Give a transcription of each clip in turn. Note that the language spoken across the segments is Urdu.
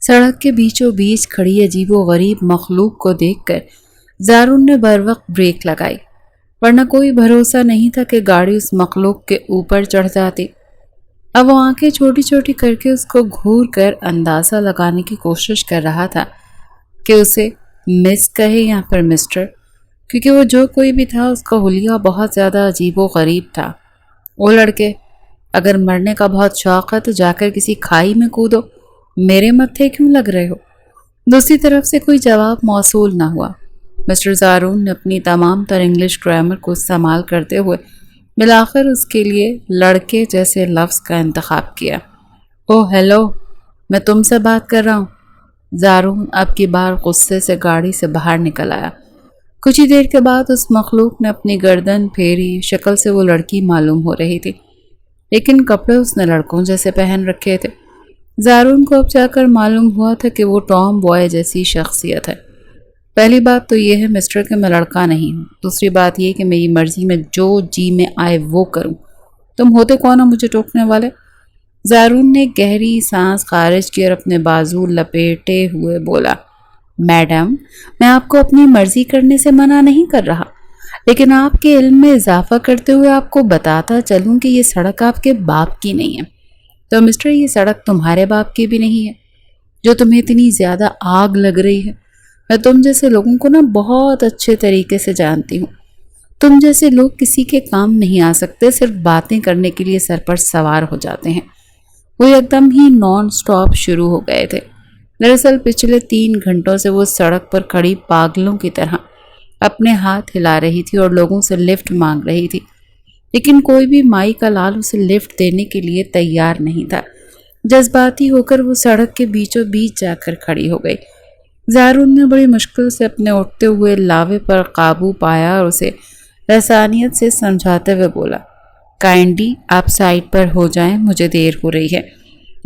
سڑک کے بیچوں بیچ کھڑی عجیب و غریب مخلوق کو دیکھ کر زارون نے بر وقت بریک لگائی، ورنہ کوئی بھروسہ نہیں تھا کہ گاڑی اس مخلوق کے اوپر چڑھ جاتی۔ اب وہ آنکھیں چھوٹی چھوٹی کر کے اس کو گھور کر اندازہ لگانے کی کوشش کر رہا تھا کہ اسے مس کہے یا پھر مسٹر، کیونکہ وہ جو کوئی بھی تھا اس کا حلیہ بہت زیادہ عجیب و غریب تھا۔ او لڑکے، اگر مرنے کا بہت شوق ہے تو جا کر کسی کھائی میں کودو، میرے متھے کیوں لگ رہے ہو؟ دوسری طرف سے کوئی جواب موصول نہ ہوا۔ مسٹر زارون نے اپنی تمام تر انگلش گرامر کو استعمال کرتے ہوئے بالآخر اس کے لیے لڑکے جیسے لفظ کا انتخاب کیا۔ او ہیلو، میں تم سے بات کر رہا ہوں۔ زارون اب کی بار غصے سے گاڑی سے باہر نکل آیا۔ کچھ ہی دیر کے بعد اس مخلوق نے اپنی گردن پھیری۔ شکل سے وہ لڑکی معلوم ہو رہی تھی، لیکن کپڑے اس نے لڑکوں جیسے پہن رکھے تھے۔ زارون کو اب جا کر معلوم ہوا تھا کہ وہ ٹام بوائے جیسی شخصیت ہے۔ پہلی بات تو یہ ہے مسٹر کہ میں لڑکا نہیں ہوں۔ دوسری بات یہ کہ میری مرضی میں جو جی میں آئے وہ کروں۔ تم ہوتے کون ہو مجھے ٹوکنے والے؟ زارون نے گہری سانس خارج کی اور اپنے بازو لپیٹے ہوئے بولا، میڈم، میں آپ کو اپنی مرضی کرنے سے منع نہیں کر رہا، لیکن آپ کے علم میں اضافہ کرتے ہوئے آپ کو بتاتا چلوں کہ یہ سڑک آپ کے باپ کی نہیں ہے۔ تو مسٹر، یہ سڑک تمہارے باپ کی بھی نہیں ہے جو تمہیں اتنی زیادہ آگ لگ رہی ہے۔ میں تم جیسے لوگوں کو بہت اچھے طریقے سے جانتی ہوں۔ تم جیسے لوگ کسی کے کام نہیں آ سکتے، صرف باتیں کرنے کے لیے سر پر سوار ہو جاتے ہیں۔ وہ ایک دم ہی نان سٹاپ شروع ہو گئے تھے۔ دراصل پچھلے 3 گھنٹوں سے وہ سڑک پر کھڑی پاگلوں کی طرح اپنے ہاتھ ہلا رہی تھی اور لوگوں سے لفٹ مانگ رہی تھی، لیکن کوئی بھی مائی کا لال اسے لفٹ دینے کے لیے تیار نہیں تھا۔ جذباتی ہو کر وہ سڑک کے بیچوں بیچ جا کر کھڑی ہو گئی۔ زارون نے بڑی مشکل سے اپنے اٹھتے ہوئے لاوے پر قابو پایا اور اسے لسانیت سے سمجھاتے ہوئے بولا، کائنڈلی آپ سائڈ پر ہو جائیں، مجھے دیر ہو رہی ہے۔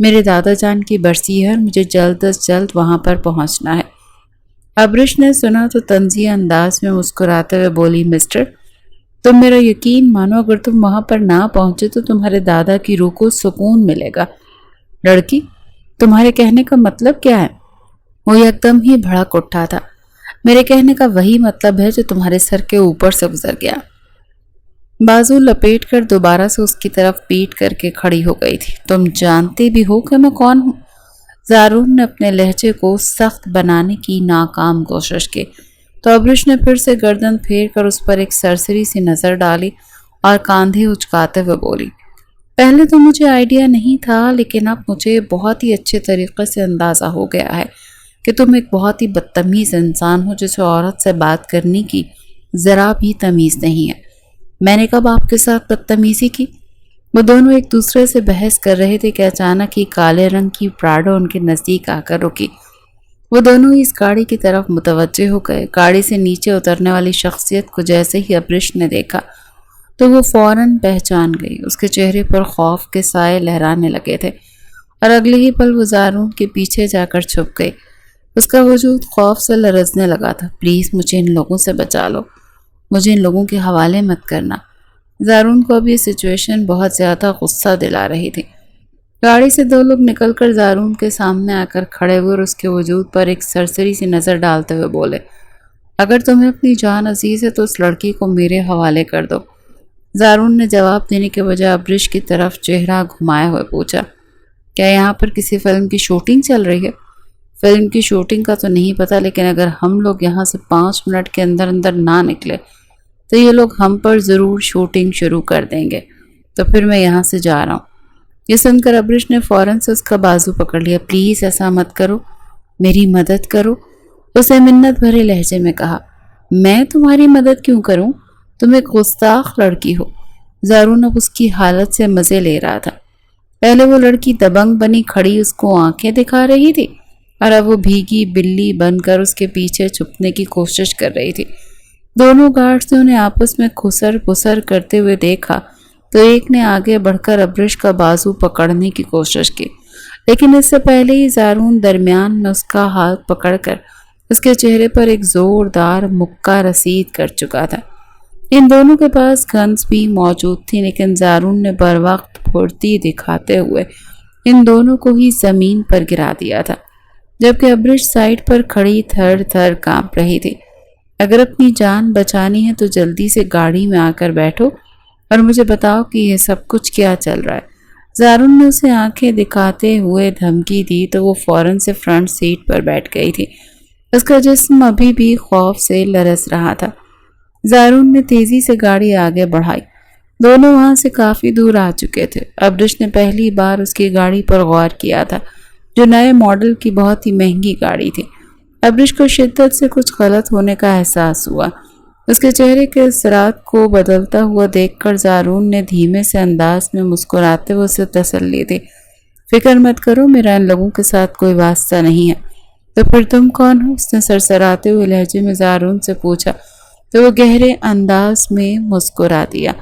میرے دادا جان کی برسی ہے اور مجھے جلد از جلد وہاں پر پہنچنا ہے۔ ابرش نے سنا تو طنزیہ انداز میں مسکراتے ہوئے بولی، مسٹر، تم میرا یقین مانو، اگر تم وہاں پر نہ پہنچے تو تمہارے دادا کی روح کو سکون ملے گا۔ لڑکی، تمہارے کہنے کا مطلب کیا ہے؟ وہ ایک دم ہی بھڑک اٹھا تھا۔ میرے کہنے کا وہی مطلب ہے جو تمہارے سر کے اوپر سے گزر گیا۔ بازو لپیٹ کر دوبارہ سے اس کی طرف پیٹ کر کے کھڑی ہو گئی تھی۔ تم جانتے بھی ہو کہ میں کون ہوں؟ زارون نے اپنے لہجے کو سخت بنانے کی ناکام کوشش کی تو ابرش نے پھر سے گردن پھیر کر اس پر ایک سرسری سی نظر ڈالی اور کاندھے اچکاتے ہوئے بولی، پہلے تو مجھے آئیڈیا نہیں تھا، لیکن اب مجھے بہت ہی اچھے طریقے سے اندازہ ہو گیا ہے کہ تم ایک بہت ہی بدتمیز انسان ہو جسے عورت سے بات کرنے کی ذرا بھی تمیز نہیں ہے۔ میں نے کب آپ کے ساتھ بدتمیزی کی؟ وہ دونوں ایک دوسرے سے بحث کر رہے تھے کہ اچانک ہی کالے رنگ کی پراڈو ان کے نزدیک آ کر رکی۔ وہ دونوں اس گاڑی کی طرف متوجہ ہو گئے۔ گاڑی سے نیچے اترنے والی شخصیت کو جیسے ہی ابرش نے دیکھا تو وہ فوراً پہچان گئی۔ اس کے چہرے پر خوف کے سائے لہرانے لگے تھے اور اگلے ہی پل وہ زارون کے پیچھے جا کر چھپ گئی۔ اس کا وجود خوف سے لرزنے لگا تھا۔ پلیز مجھے ان لوگوں سے بچا لو، مجھے ان لوگوں کے حوالے مت کرنا۔ زارون کو اب یہ سچویشن بہت زیادہ غصہ دلا رہی تھی۔ گاڑی سے 2 لوگ نکل کر زارون کے سامنے آ کر کھڑے ہوئے اور اس کے وجود پر ایک سرسری سی نظر ڈالتے ہوئے بولے، اگر تمہیں اپنی جان عزیز ہے تو اس لڑکی کو میرے حوالے کر دو۔ زارون نے جواب دینے کے بجائے ابرش کی طرف چہرہ گھمائے ہوئے پوچھا، کیا یہاں پر کسی فلم کی شوٹنگ چل رہی ہے؟ فلم کی شوٹنگ کا تو نہیں پتا، لیکن اگر ہم لوگ یہاں سے 5 منٹ کے اندر نہ نکلے تو یہ لوگ ہم پر ضرور شوٹنگ شروع کر دیں گے، تو پھر میں یہاں سے جا رہا ہوں۔ یہ سن کر ابرش نے فوراً سے اس کا بازو پکڑ لیا۔ پلیز ایسا مت کرو، میری مدد کرو، اسے منت بھرے لہجے میں کہا۔ میں تمہاری مدد کیوں کروں؟ تم ایک گستاخ لڑکی ہو۔ زارون اب اس کی حالت سے مزے لے رہا تھا۔ پہلے وہ لڑکی دبنگ بنی کھڑی اس کو آنکھیں دکھا رہی تھی اور اب وہ بھیگی بلی بن کر اس کے پیچھے چھپنے کی کوشش کر رہی تھی۔ دونوں گارڈز نے انہیں آپس میں کھسر پسر کرتے ہوئے دیکھا تو ایک نے آگے بڑھ کر ابرش کا بازو پکڑنے کی کوشش کی، لیکن اس سے پہلے ہی زارون درمیان میں اس کا ہاتھ پکڑ کر اس کے چہرے پر ایک زوردار مکہ رسید کر چکا تھا۔ ان دونوں کے پاس گنز بھی موجود تھی، لیکن زارون نے بر وقت پھرتی دکھاتے ہوئے ان دونوں کو ہی زمین پر گرا دیا تھا۔ جبکہ ابرش سائڈ پر کھڑی تھر تھر کانپ رہی تھی۔ اگر اپنی جان بچانی ہے تو جلدی سے گاڑی میں آ کر بیٹھو اور مجھے بتاؤ کہ یہ سب کچھ کیا چل رہا ہے۔ زارون نے اسے آنکھیں دکھاتے ہوئے دھمکی دی تو وہ فوراً سے فرنٹ سیٹ پر بیٹھ گئی تھی۔ اس کا جسم ابھی بھی خوف سے لرز رہا تھا۔ زارون نے تیزی سے گاڑی آگے بڑھائی۔ دونوں وہاں سے کافی دور آ چکے تھے۔ ابرش نے پہلی بار اس کی گاڑی پر غور کیا تھا، جو نئے ماڈل کی بہت ہی مہنگی گاڑی تھی۔ ابرش کو شدت سے کچھ غلط ہونے کا احساس ہوا۔ اس کے چہرے کے اثرات کو بدلتا ہوا دیکھ کر زارون نے دھیمے سے انداز میں مسکراتے ہوئے اسے تسلی دی۔ فکر مت کرو، میرا ان لوگوں کے ساتھ کوئی واسطہ نہیں ہے۔ تو پھر تم کون ہو؟ اس نے سرسراتے ہوئے لہجے میں زارون سے پوچھا تو وہ گہرے انداز میں مسکرا دیا۔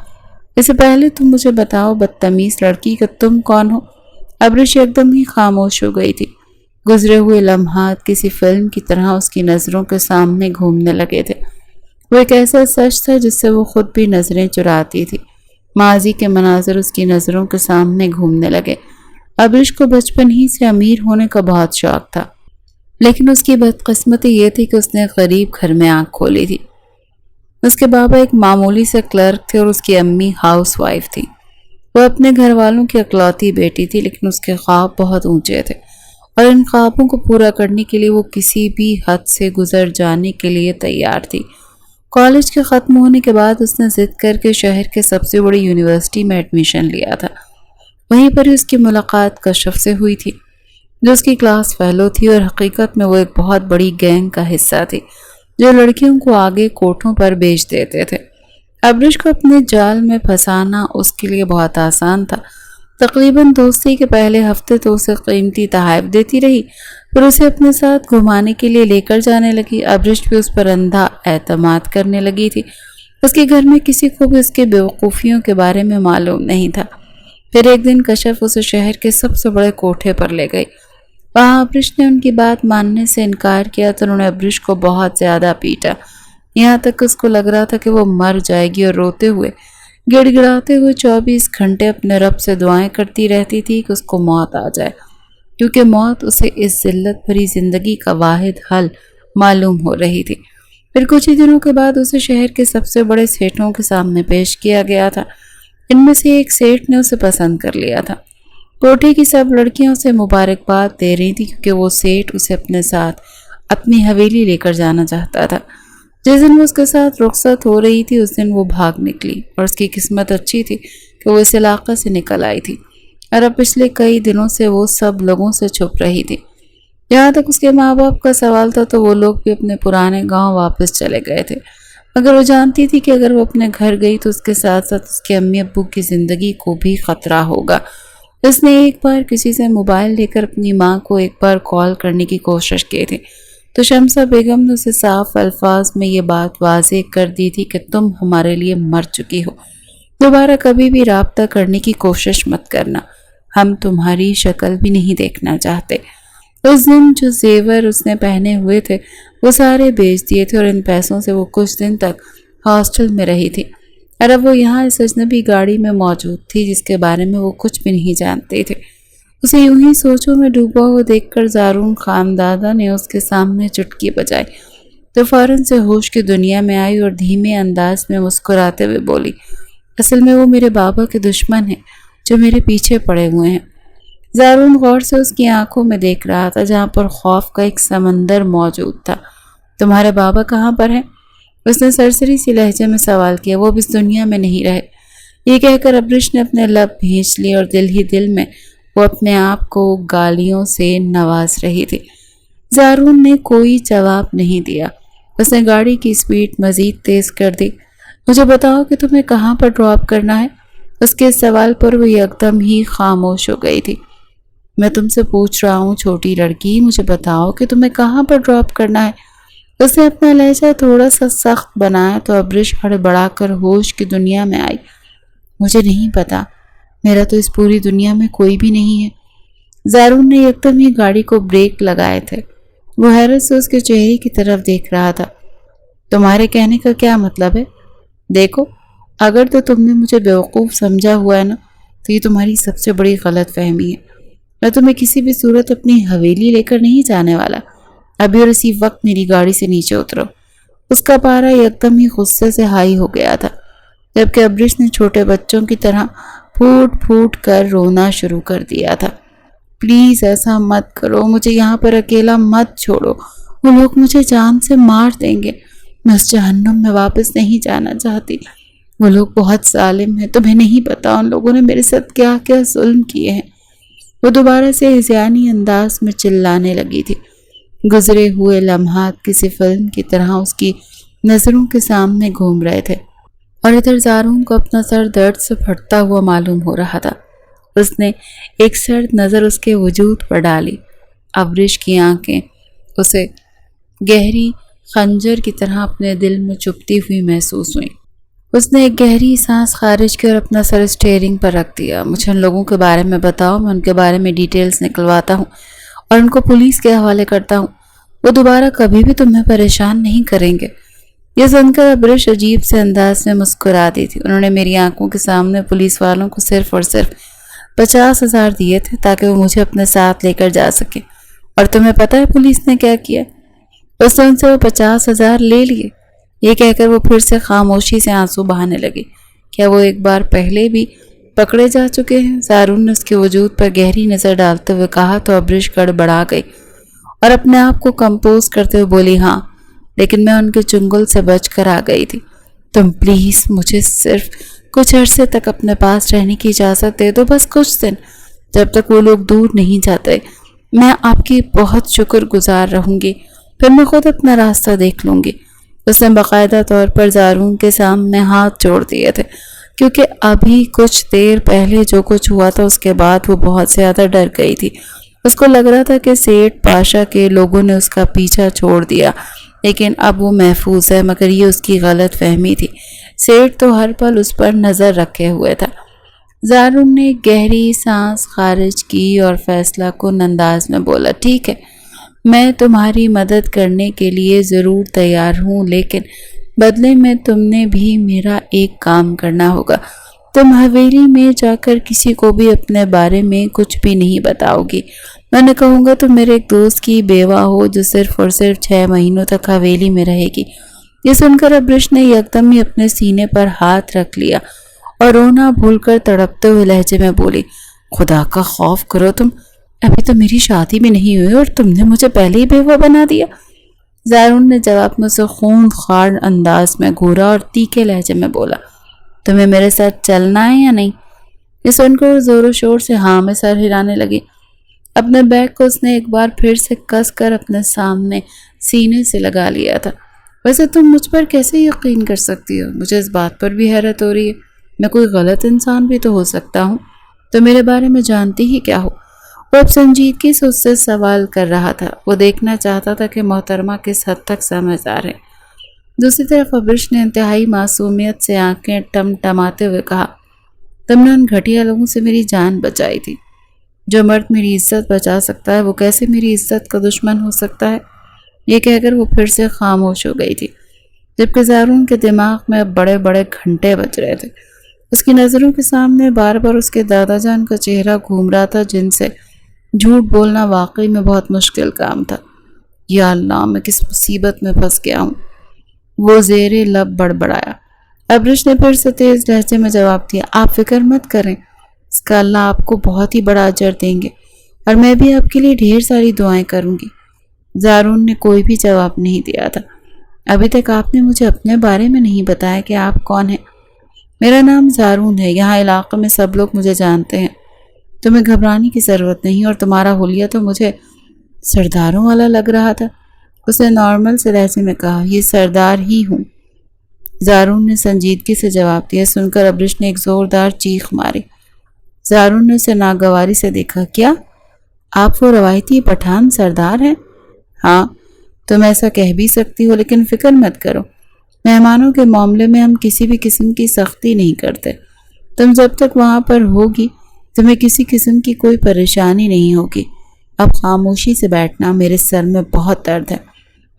اس سے پہلے تم مجھے بتاؤ بدتمیز لڑکی کہ تم کون ہو؟ ابرش ایک دم ہی خاموش ہو گئی تھی۔ گزرے ہوئے لمحات کسی فلم کی طرح اس کی نظروں کے سامنے گھومنے لگے تھے۔ وہ ایک ایسا سچ تھا جس سے وہ خود بھی نظریں چراتی تھی۔ ماضی کے مناظر اس کی نظروں کے سامنے گھومنے لگے۔ ابرش کو بچپن ہی سے امیر ہونے کا بہت شوق تھا، لیکن اس کی بدقسمتی یہ تھی کہ اس نے غریب گھر میں آنکھ کھولی تھی۔ اس کے بابا ایک معمولی سے کلرک تھے اور اس کی امی ہاؤس وائف تھی۔ وہ اپنے گھر والوں کی اکلوتی بیٹی تھی، لیکن اس کے خواب بہت اونچے تھے اور ان خوابوں کو پورا کرنے کے لیے وہ کسی بھی حد سے گزر جانے کے لیے تیار تھی۔ کالج کے ختم ہونے کے بعد اس نے ضد کر کے شہر کے سب سے بڑی یونیورسٹی میں ایڈمیشن لیا تھا۔ وہیں پر ہی اس کی ملاقات کشف سے ہوئی تھی، جو اس کی کلاس فیلو تھی اور حقیقت میں وہ ایک بہت بڑی گینگ کا حصہ تھی جو لڑکیوں کو آگے کوٹھوں پر بیچ دیتے تھے۔ ابرش کو اپنے جال میں پھنسانا اس کے لیے بہت آسان تھا۔ تقریباً دوستی کے پہلے ہفتے تو اسے قیمتی تحائف دیتی رہی، پھر اسے اپنے ساتھ گھمانے کے لیے لے کر جانے لگی۔ ابرش بھی اس پر اندھا اعتماد کرنے لگی تھی۔ اس کے گھر میں کسی کو بھی اس کے بیوقوفیوں کے بارے میں معلوم نہیں تھا۔ پھر ایک دن کشف اسے شہر کے سب سے بڑے کوٹھے پر لے گئی۔ وہاں ابرش نے ان کی بات ماننے سے انکار کیا تو انہوں نے ابرش کو بہت زیادہ پیٹا، یہاں تک اس کو لگ رہا تھا کہ وہ مر جائے گی، اور روتے ہوئے گڑ گڑاتے ہوئے 24 گھنٹے اپنے رب سے دعائیں کرتی رہتی تھی کہ اس کو موت آ جائے، کیونکہ موت اسے اس ذلت بھری زندگی کا واحد حل معلوم ہو رہی تھی۔ پھر کچھ ہی دنوں کے بعد اسے شہر کے سب سے بڑے سیٹوں کے سامنے پیش کیا گیا تھا۔ ان میں سے ایک سیٹ نے اسے پسند کر لیا تھا۔ کوٹھے کی سب لڑکیاں اسے مبارکباد دے رہی تھی کیونکہ وہ سیٹ اسے اپنے ساتھ اپنی حویلی لے کر جانا چاہتا تھا۔ جس دن وہ اس کے ساتھ رخصت ہو رہی تھی اس دن وہ بھاگ نکلی، اور اس کی قسمت اچھی تھی کہ وہ اس علاقے سے نکل آئی تھی، اور اب پچھلے کئی دنوں سے وہ سب لوگوں سے چھپ رہی تھی۔ جہاں تک اس کے ماں باپ کا سوال تھا تو وہ لوگ بھی اپنے پرانے گاؤں واپس چلے گئے تھے، مگر وہ جانتی تھی کہ اگر وہ اپنے گھر گئی تو اس کے ساتھ ساتھ اس کے امی ابو کی زندگی کو بھی خطرہ ہوگا۔ اس نے ایک بار کسی سے موبائل لے کر اپنی ماں کو ایک بار کال کرنے کی کوشش کی تھی تو شمسہ بیگم نے اسے صاف الفاظ میں یہ بات واضح کر دی تھی کہ تم ہمارے لیے مر چکی ہو، دوبارہ کبھی بھی رابطہ کرنے کی کوشش مت کرنا، ہم تمہاری شکل بھی نہیں دیکھنا چاہتے۔ اس دن جو زیور اس نے پہنے ہوئے تھے وہ سارے بیچ دیے تھے، اور ان پیسوں سے وہ کچھ دن تک ہاسٹل میں رہی تھی، اور اب وہ یہاں اس اجنبی گاڑی میں موجود تھی جس کے بارے میں وہ کچھ بھی نہیں جانتے تھے۔ اسے یوں ہی سوچوں میں ڈوبا ہوا دیکھ کر زارون خاندادہ نے اس کے سامنے چٹکی بجائی تو فوراً سے ہوش کی دنیا میں آئی اور دھیمے انداز میں مسکراتے ہوئے بولی، اصل میں وہ میرے بابا کے دشمن ہیں جو میرے پیچھے پڑے ہوئے ہیں۔ زارون غور سے اس کی آنکھوں میں دیکھ رہا تھا جہاں پر خوف کا ایک سمندر موجود تھا۔ تمہارے بابا کہاں پر ہیں؟ اس نے سرسری سی لہجے میں سوال کیا۔ وہ اب اس دنیا میں نہیں رہے، یہ کہہ کر ابرش نے اپنے لب بھینچ لیے اور دل ہی دل میں وہ اپنے آپ کو گالیوں سے نواز رہی تھی۔ زارون نے کوئی جواب نہیں دیا۔ اس نے گاڑی کی سپیڈ مزید تیز کر دی۔ مجھے بتاؤ کہ تمہیں کہاں پر ڈراپ کرنا ہے؟ اس کے سوال پر وہ یکدم ہی خاموش ہو گئی تھی۔ میں تم سے پوچھ رہا ہوں چھوٹی لڑکی، مجھے بتاؤ کہ تمہیں کہاں پر ڈراپ کرنا ہے؟ اس نے اپنا لہجہ تھوڑا سا سخت بنایا تو ابرش ہڑبڑا کر ہوش کی دنیا میں آئی۔ مجھے نہیں پتا، میرا تو اس پوری دنیا میں کوئی بھی نہیں ہے۔ زارون نے یکدم ہی گاڑی کو بریک لگائے تھے۔ وہ حیرت سے اس کے چہرے کی طرف دیکھ رہا تھا۔ تمہارے کہنے کا کیا مطلب ہے؟ دیکھو، اگر تو تم نے مجھے بیوقوف سمجھا ہوا ہے نا تو یہ تمہاری سب سے بڑی غلط فہمی ہے۔ میں تمہیں کسی بھی صورت اپنی حویلی لے کر نہیں جانے والا۔ ابھی اور اسی وقت میری گاڑی سے نیچے اترو۔ اس کا پارا یکدم ہی غصے سے ہائی ہو گیا تھا، جبکہ ابرش نے چھوٹے بچوں کی طرح پھوٹ پھوٹ کر رونا شروع کر دیا تھا۔ پلیز ایسا مت کرو، مجھے یہاں پر اکیلا مت چھوڑو، وہ لوگ مجھے جان سے مار دیں گے، میں اس جہنم میں واپس نہیں جانا چاہتی۔ وہ لوگ بہت ظالم ہیں، تمہیں نہیں پتا ان لوگوں نے میرے ساتھ کیا کیا ظلم کیے ہیں۔ وہ دوبارہ سے ہذیانی انداز میں چلانے لگی تھی۔ گزرے ہوئے لمحات کسی فلم کی طرح اس کی نظروں کے سامنے گھوم رہے تھے، اور ادھر زارون کو اپنا سر درد سے پھٹتا ہوا معلوم ہو رہا تھا۔ اس نے ایک سرد نظر اس کے وجود پر ڈالی۔ ابرش کی آنکھیں اسے گہری خنجر کی طرح اپنے دل میں چبھتی ہوئی محسوس ہوئیں۔ اس نے ایک گہری سانس خارج کی اور اپنا سر اسٹیئرنگ پر رکھ دیا۔ مجھے ان لوگوں کے بارے میں بتاؤ، میں ان کے بارے میں ڈیٹیلز نکلواتا ہوں اور ان کو پولیس کے حوالے کرتا ہوں۔ وہ دوبارہ کبھی بھی تمہیں پریشان نہیں کریں گے۔ یہ سن کر ابرش عجیب سے انداز میں مسکرا دی تھی۔ انہوں نے میری آنکھوں کے سامنے پولیس والوں کو صرف اور صرف 50,000 دیے تھے تاکہ وہ مجھے اپنے ساتھ لے کر جا سکے، اور تمہیں پتہ ہے پولیس نے کیا کیا؟ اس نے ان سے وہ 50,000 لے لیے۔ یہ کہہ کر وہ پھر سے خاموشی سے آنسو بہانے لگی۔ کیا وہ ایک بار پہلے بھی پکڑے جا چکے ہیں؟ زارون نے اس کے وجود پر گہری نظر ڈالتے ہوئے کہا تو ابرش گڑبڑا گئی اور اپنے آپ کو کمپوز کرتے ہوئے بولی، ہاں، لیکن میں ان کے چنگل سے بچ کر آ گئی تھی۔ تم پلیز مجھے صرف کچھ عرصے تک اپنے پاس رہنے کی اجازت دے دو، بس کچھ دن، جب تک وہ لوگ دور نہیں جاتے۔ میں آپ کی بہت شکر گزار رہوں گی، پھر میں خود اپنا راستہ دیکھ لوں گی۔ اس نے باقاعدہ طور پر زارون کے سامنے ہاتھ جوڑ دیے تھے، کیونکہ ابھی کچھ دیر پہلے جو کچھ ہوا تھا اس کے بعد وہ بہت زیادہ ڈر گئی تھی۔ اس کو لگ رہا تھا کہ سیٹ پاشا کے لوگوں نے اس کا پیچھا چھوڑ دیا، لیکن اب وہ محفوظ ہے، مگر یہ اس کی غلط فہمی تھی۔ سیٹ تو ہر پل اس پر نظر رکھے ہوئے تھا۔ زارون نے گہری سانس خارج کی اور فیصلہ کن انداز میں بولا، ٹھیک ہے، میں تمہاری مدد کرنے کے لیے ضرور تیار ہوں، لیکن بدلے میں تم نے بھی میرا ایک کام کرنا ہوگا۔ تم حویلی میں جا کر کسی کو بھی اپنے بارے میں کچھ بھی نہیں بتاؤ گی۔ میں نے کہوں گا تم میرے ایک دوست کی بیوہ ہو جو صرف اور صرف 6 مہینوں تک حویلی میں رہے گی۔ یہ سن کر ابرش نے یکدم ہی اپنے سینے پر ہاتھ رکھ لیا اور رونا بھول کر تڑپتے ہوئے لہجے میں بولی، خدا کا خوف کرو، تم ابھی تو میری شادی بھی نہیں ہوئی اور تم نے مجھے پہلے ہی بیوہ بنا دیا۔ زارون نے جواب میں سے خون خوار انداز میں گھورا اور تیکھے لہجے میں بولا، تمہیں میرے ساتھ چلنا ہے یا نہیں؟ یہ سن کر زور و شور سے ہاں میں سر ہلانے لگی۔ اپنے بیگ کو اس نے ایک بار پھر سے کس کر اپنے سامنے سینے سے لگا لیا تھا۔ ویسے تم مجھ پر کیسے یقین کر سکتی ہو؟ مجھے اس بات پر بھی حیرت ہو رہی ہے، میں کوئی غلط انسان بھی تو ہو سکتا ہوں، تو میرے بارے میں جانتی ہی کیا ہو؟ وہ اب سنجیدگی سے اس سے سوال کر رہا تھا۔ وہ دیکھنا چاہتا تھا کہ محترمہ کس حد تک سمجھدار ہے۔ دوسری طرف ابرش نے انتہائی معصومیت سے آنکھیں ٹمٹماتے ہوئے کہا، تم نے ان گھٹیا لوگوں سے میری جان بچائی تھی۔ جو مرد میری عزت بچا سکتا ہے وہ کیسے میری عزت کا دشمن ہو سکتا ہے؟ یہ کہہ کر وہ پھر سے خاموش ہو گئی تھی، جبکہ زارون کے دماغ میں بڑے بڑے گھنٹے بج رہے تھے۔ اس کی نظروں کے سامنے بار بار اس کے دادا جان کا چہرہ گھوم رہا تھا، جن سے جھوٹ بولنا واقعی میں بہت مشکل کام تھا۔ یا اللہ، میں کس مصیبت میں پھنس گیا ہوں، وہ زیر لب بڑبڑایا۔ ابرش نے پھر سے تیز لہجے میں جواب دیا، آپ فکر مت کریں، اس کا اللہ آپ کو بہت ہی بڑا اجر دیں گے، اور میں بھی آپ کے لیے ڈھیر ساری دعائیں کروں گی۔ زارون نے کوئی بھی جواب نہیں دیا تھا۔ ابھی تک آپ نے مجھے اپنے بارے میں نہیں بتایا کہ آپ کون ہیں۔ میرا نام زارون ہے، یہاں علاقے میں سب لوگ مجھے جانتے ہیں، تمہیں گھبرانے کی ضرورت نہیں، اور تمہارا حلیہ تو مجھے سرداروں والا لگ رہا تھا۔ اس نے نارمل سے لہجے میں کہا، یہ سردار ہی ہوں۔ زارون نے سنجیدگی سے جواب دیا۔ سن کر ابرش نے ایک زوردار چیخ ماری۔ زارون نے اسے ناگواری سے دیکھا، کیا آپ وہ روایتی پٹھان سردار ہیں؟ ہاں، تم ایسا کہہ بھی سکتی ہو، لیکن فکر مت کرو، مہمانوں کے معاملے میں ہم کسی بھی قسم کی سختی نہیں کرتے۔ تم جب تک وہاں پر ہوگی تمہیں کسی قسم کی کوئی پریشانی نہیں ہوگی۔ اب خاموشی سے بیٹھنا، میرے سر میں بہت درد ہے،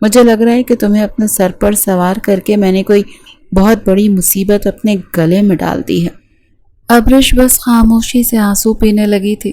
مجھے لگ رہا ہے کہ تمہیں اپنے سر پر سوار کر کے میں نے کوئی بہت بڑی مصیبت اپنے گلے میں ڈال دی ہے۔ ابرش بس خاموشی سے آنسو پینے لگی تھی۔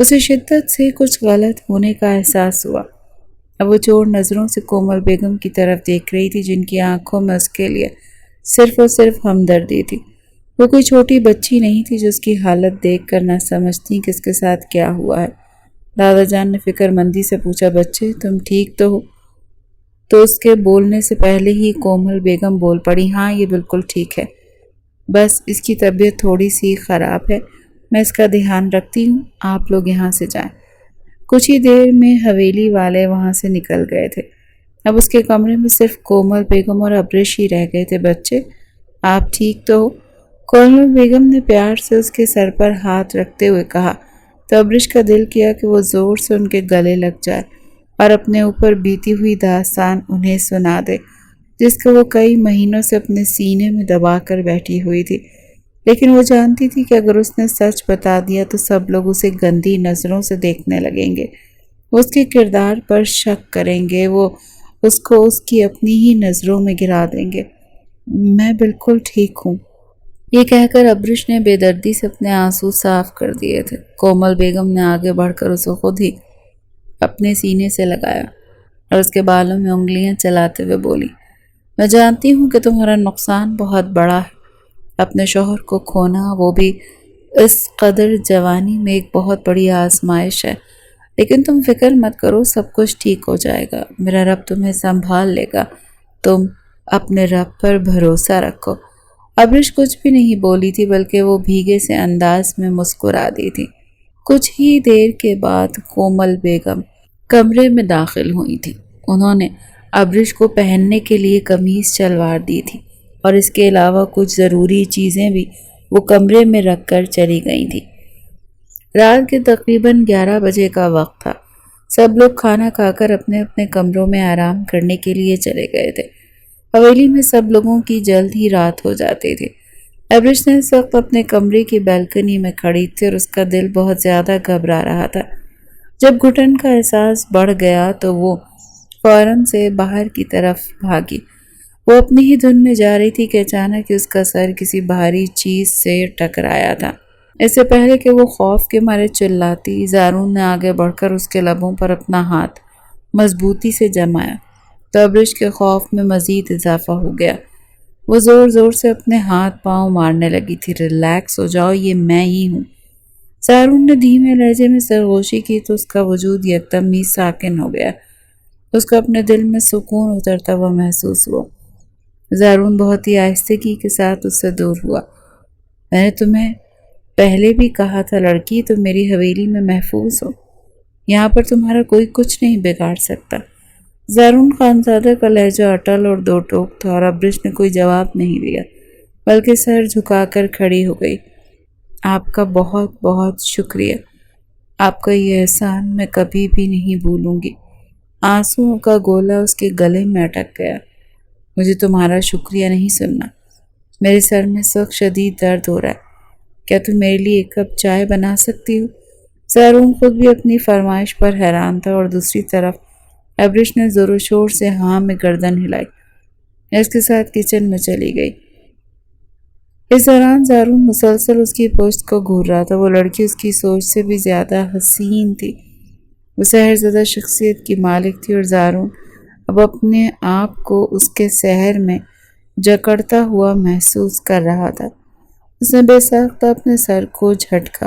اسے شدت سے کچھ غلط ہونے کا احساس ہوا۔ اب وہ چور نظروں سے کومل بیگم کی طرف دیکھ رہی تھی، جن کی آنکھوں میں اس کے لیے صرف اور صرف ہمدردی تھی۔ وہ کوئی چھوٹی بچی نہیں تھی جو اس کی حالت دیکھ کر نہ سمجھتی کہ اس کے ساتھ کیا ہوا ہے۔ دادا جان نے فکر مندی سے پوچھا، بچے تم ٹھیک تو ہو؟ تو اس کے بولنے سے پہلے ہی کومل بیگم بول پڑی، ہاں یہ بالکل ٹھیک ہے، بس اس کی طبیعت تھوڑی سی خراب ہے، میں اس کا دھیان رکھتی ہوں، آپ لوگ یہاں سے جائیں۔ کچھ ہی دیر میں حویلی والے وہاں سے نکل گئے تھے۔ اب اس کے کمرے میں صرف کومل بیگم اور ابریش ہی رہ گئے تھے۔ بچے آپ ٹھیک تو ہو؟ کومل بیگم نے پیار سے اس کے سر پر ہاتھ رکھتے ہوئے کہا تو ابریش کا دل کیا کہ وہ زور سے ان کے گلے لگ جائے اور اپنے اوپر بیتی ہوئی داستان انہیں سنا دے، جس کو وہ کئی مہینوں سے اپنے سینے میں دبا کر بیٹھی ہوئی تھی۔ لیکن وہ جانتی تھی کہ اگر اس نے سچ بتا دیا تو سب لوگ اسے گندی نظروں سے دیکھنے لگیں گے، وہ اس کے کردار پر شک کریں گے، وہ اس کو اس کی اپنی ہی نظروں میں گرا دیں گے۔ میں بالکل ٹھیک ہوں، یہ کہہ کر ابریش نے بے دردی سے اپنے آنسو صاف کر دیے تھے۔ کومل بیگم نے آگے بڑھ کر اسے خود ہی اپنے سینے سے لگایا اور اس کے بالوں میں انگلیاں چلاتے ہوئے بولی، میں جانتی ہوں کہ تمہارا نقصان بہت بڑا ہے، اپنے شوہر کو کھونا، وہ بھی اس قدر جوانی میں، ایک بہت بڑی آزمائش ہے، لیکن تم فکر مت کرو، سب کچھ ٹھیک ہو جائے گا، میرا رب تمہیں سنبھال لے گا، تم اپنے رب پر بھروسہ رکھو۔ ابریش کچھ بھی نہیں بولی تھی، بلکہ وہ بھیگے سے انداز میں مسکرا دی تھی۔ کچھ ہی دیر کے بعد کومل بیگم کمرے میں داخل ہوئی تھی۔ انہوں نے ابریش کو پہننے کے لیے قمیص شلوار دی تھی اور اس کے علاوہ کچھ ضروری چیزیں بھی وہ کمرے میں رکھ کر چلی گئی تھی۔ رات کے تقریباً 11 بجے کا وقت تھا۔ سب لوگ کھانا کھا کر اپنے اپنے کمروں میں آرام کرنے کے لیے چلے گئے تھے۔ حویلی میں سب لوگوں کی جلد ہی رات ہو جاتی تھی۔ ابریش نے اس وقت اپنے کمرے کی بالکنی میں کھڑی تھی اور اس کا دل بہت زیادہ گھبرا رہا تھا۔ جب گھٹن کا احساس بڑھ گیا تو وہ فوراً سے باہر کی طرف بھاگی۔ وہ اپنی ہی دھن میں جا رہی تھی کہ اچانک اس کا سر کسی بھاری چیز سے ٹکرایا تھا۔ اس سے پہلے کہ وہ خوف کے مارے چلاتی، زارون نے آگے بڑھ کر اس کے لبوں پر اپنا ہاتھ مضبوطی سے جمایا تو ابریش کے خوف میں مزید اضافہ ہو گیا۔ وہ زور زور سے اپنے ہاتھ پاؤں مارنے لگی تھی۔ ریلیکس ہو جاؤ، یہ میں ہی ہوں۔ زارون نے دھیمے لہجے میں سرگوشی کی تو اس کا وجود یکدم ہی ساکن ہو گیا۔ اس کو اپنے دل میں سکون اترتا ہوا محسوس ہوا۔ زارون بہت ہی آہستگی کے ساتھ اس سے دور ہوا۔ میں نے تمہیں پہلے بھی کہا تھا لڑکی، تم میری حویلی میں محفوظ ہو، یہاں پر تمہارا کوئی کچھ نہیں بگاڑ سکتا۔ زارون خانزادہ کا لہجہ اٹل اور دو ٹوک تھا اور ابریش نے کوئی جواب نہیں دیا، بلکہ سر جھکا کر کھڑی ہو گئی۔ آپ کا بہت بہت شکریہ، آپ کا یہ احسان میں کبھی بھی نہیں بھولوں گی۔ آنسوؤں کا گولا اس کے گلے میں اٹک گیا۔ مجھے تمہارا شکریہ نہیں سننا، میرے سر میں سخت شدید درد ہو رہا ہے، کیا تم میرے لیے ایک کپ چائے بنا سکتی ہو؟ زارون خود بھی اپنی فرمائش پر حیران تھا اور دوسری طرف ابریش نے زور و شور سے ہاں میں گردن ہلائی۔ اس کے ساتھ کچن میں چلی گئی۔ اس دوران زارون مسلسل اس کی پشت کو گھور رہا تھا۔ وہ لڑکی اس کی سوچ سے بھی زیادہ حسین تھی۔ وہ سحر زدہ شخصیت کی مالک تھی اور زارون اب اپنے آپ کو اس کے سحر میں جکڑتا ہوا محسوس کر رہا تھا۔ اس نے بے ساختہ اپنے سر کو جھٹکا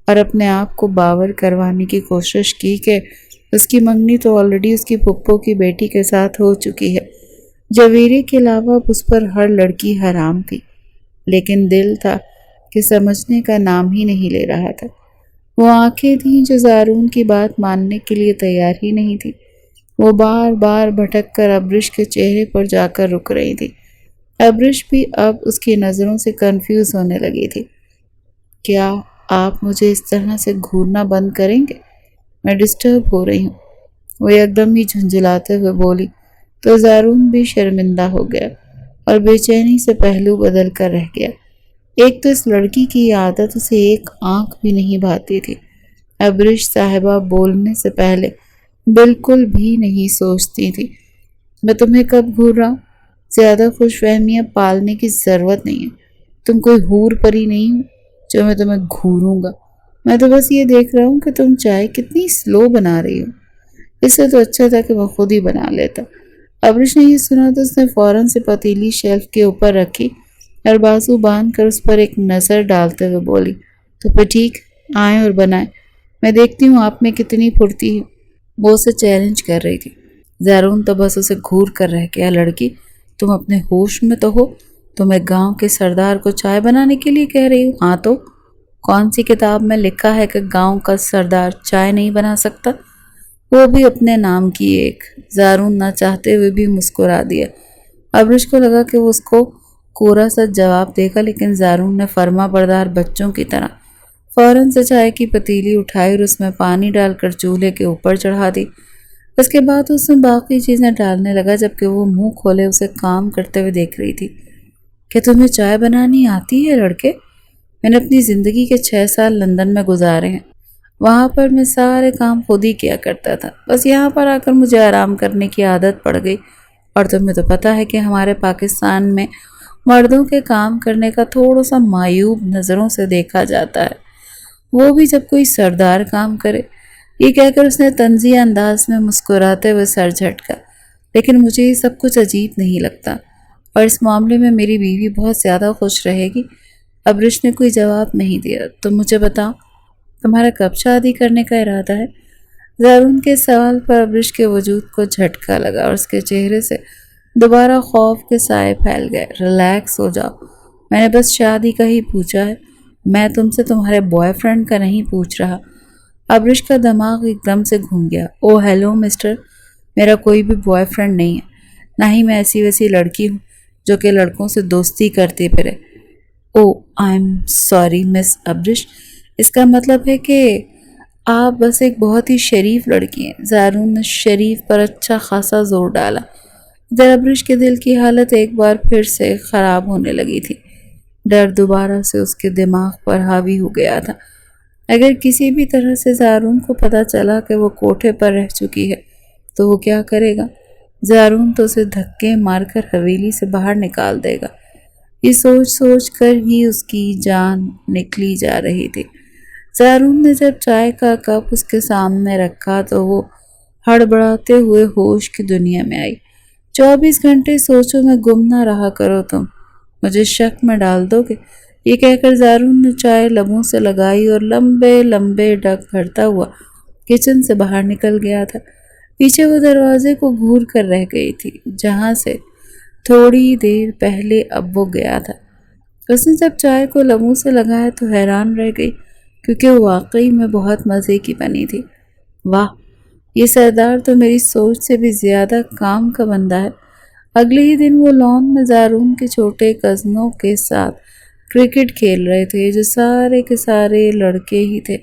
اور اپنے آپ کو باور کروانے کی کوشش کی کہ اس کی منگنی تو آلریڈی اس کی پھپھو کی بیٹی کے ساتھ ہو چکی ہے، جویرے کے علاوہ اس پر ہر لڑکی حرام تھی، لیکن دل تھا کہ سمجھنے کا نام ہی نہیں لے رہا تھا۔ وہ آنکھیں تھیں جو زارون کی بات ماننے کے لیے تیار ہی نہیں تھی۔ وہ بار بار بھٹک کر ابریش کے چہرے پر جا کر رک رہی تھی۔ ابریش بھی اب اس کی نظروں سے کنفیوز ہونے لگی تھی۔ کیا آپ مجھے اس طرح سے گھورنا بند کریں گے؟ میں ڈسٹرب ہو رہی ہوں، وہ یکدم ہی جھنجھلاتے ہوئے بولی تو زارون بھی شرمندہ ہو گیا اور بے چینی سے پہلو بدل کر رہ گیا۔ ایک تو اس لڑکی کی عادت اسے ایک آنکھ بھی نہیں بھاتی تھی۔ ابریش صاحبہ بولنے سے پہلے بالکل بھی نہیں سوچتی تھی۔ میں تمہیں کب گھور رہا ہوں؟ زیادہ خوش فہمیاں پالنے کی ضرورت نہیں ہے، تم کوئی حور پری نہیں ہو جو میں تمہیں گھوروں گا۔ میں تو بس یہ دیکھ رہا ہوں کہ تم چائے کتنی سلو بنا رہی ہو، اس سے تو اچھا تھا کہ میں خود ہی بنا لیتا۔ ابرش نے یہ سنا تو اس نے فوراً سے پتیلی شیلف کے اوپر رکھی اور بازو باندھ کر اس پر ایک نظر ڈالتے ہوئے بولی، تو پھر ٹھیک، آئیں اور بنائیں، میں دیکھتی ہوں آپ میں کتنی پھرتی ہے۔ وہ اسے چیلنج کر رہی تھی۔ زارون تو بس اسے گھور کر رہ گیا، لڑکی تم اپنے ہوش میں تو ہو؟ تم ایک گاؤں کے سردار کو چائے بنانے کے لیے کہہ رہی ہو؟ ہاں تو کون سی کتاب میں لکھا ہے کہ گاؤں کا سردار چائے نہیں بنا سکتا؟ وہ بھی اپنے نام کی ایک۔ زارون نہ چاہتے ہوئے بھی مسکرا دیا۔ ابرش کو لگا کہ وہ اس کو کورا سا جواب دے گا، لیکن زارون نے فرما بردار بچوں کی طرح فوراً سے چائے کی پتیلی اٹھائی اور اس میں پانی ڈال کر چولہے کے اوپر چڑھا دی۔ اس کے بعد اس میں باقی چیزیں ڈالنے لگا، جبکہ وہ منہ کھولے اسے کام کرتے ہوئے دیکھ رہی تھی۔ کہ تمہیں چائے بنانی آتی ہے لڑکے؟ میں نے اپنی زندگی کے 6 سال لندن میں گزارے ہیں، وہاں پر میں سارے کام خود ہی کیا کرتا تھا، بس یہاں پر آ کر مجھے آرام کرنے کی عادت پڑ گئی، اور تمہیں تو پتہ ہے کہ ہمارے پاکستان میں مردوں کے کام کرنے کا تھوڑا سا معیوب نظروں سے دیکھا جاتا ہے، وہ بھی جب کوئی سردار کام کرے۔ یہ کہہ کر اس نے طنزیہ انداز میں مسکراتے ہوئے سر جھٹکا۔ لیکن مجھے یہ سب کچھ عجیب نہیں لگتا، اور اس معاملے میں میری بیوی بہت زیادہ خوش رہے گی۔ ابرش نے کوئی جواب نہیں دیا۔ تم مجھے بتاؤ، تمہارا کب شادی کرنے کا ارادہ ہے؟ زارون کے سوال پر ابرش کے وجود کو جھٹکا لگا اور اس کے چہرے سے دوبارہ خوف کے سائے پھیل گئے۔ ریلیکس ہو جاؤ، میں نے بس شادی کا ہی پوچھا ہے، میں تم سے تمہارے بوائے فرینڈ کا نہیں پوچھ رہا۔ ابرش کا دماغ ایک دم سے گھوم گیا۔ او ہیلو مسٹر، میرا کوئی بھی بوائے فرینڈ نہیں ہے، نہ ہی میں ایسی ویسی لڑکی ہوں جو کہ لڑکوں سے دوستی کرتی پھرے۔ او آئی ایم سوری مس ابرش، اس کا مطلب ہے کہ آپ بس ایک بہت ہی شریف لڑکی ہیں۔ زارون نے شریف پر اچھا خاصا زور ڈالا۔ ادھر ابرش کے دل کی حالت ایک بار پھر سے خراب ہونے لگی تھی۔ ڈر دوبارہ سے اس کے دماغ پر حاوی ہو گیا تھا۔ اگر کسی بھی طرح سے زارون کو پتہ چلا کہ وہ کوٹھے پر رہ چکی ہے تو وہ کیا کرے گا؟ زارون تو اسے دھکے مار کر حویلی سے باہر نکال دے گا۔ یہ سوچ سوچ کر ہی اس کی جان نکلی جا رہی تھی۔ زارون نے جب چائے کا کپ اس کے سامنے رکھا تو وہ ہڑبڑاتے ہوئے ہوش کی دنیا میں آئی۔ 24 گھنٹے سوچوں میں گم نہ رہا کرو تم، مجھے شک میں ڈال دو گے؟ یہ کہہ کر زارون نے چائے لبوں سے لگائی اور لمبے لمبے ڈگ بھرتا ہوا کچن سے باہر نکل گیا تھا۔ پیچھے وہ دروازے کو گھور کر رہ گئی تھی جہاں سے تھوڑی دیر پہلے اب وہ گیا تھا۔ اس نے جب چائے کو لبوں سے لگایا تو حیران رہ گئی، کیونکہ وہ واقعی میں بہت مزے کی بنی تھی۔ واہ، یہ سردار تو میری سوچ سے بھی زیادہ کام کا بندہ ہے۔ اگلے ہی دن وہ لان میں زارون کے چھوٹے کزنوں کے ساتھ کرکٹ کھیل رہے تھے، جو سارے کے سارے لڑکے ہی تھے۔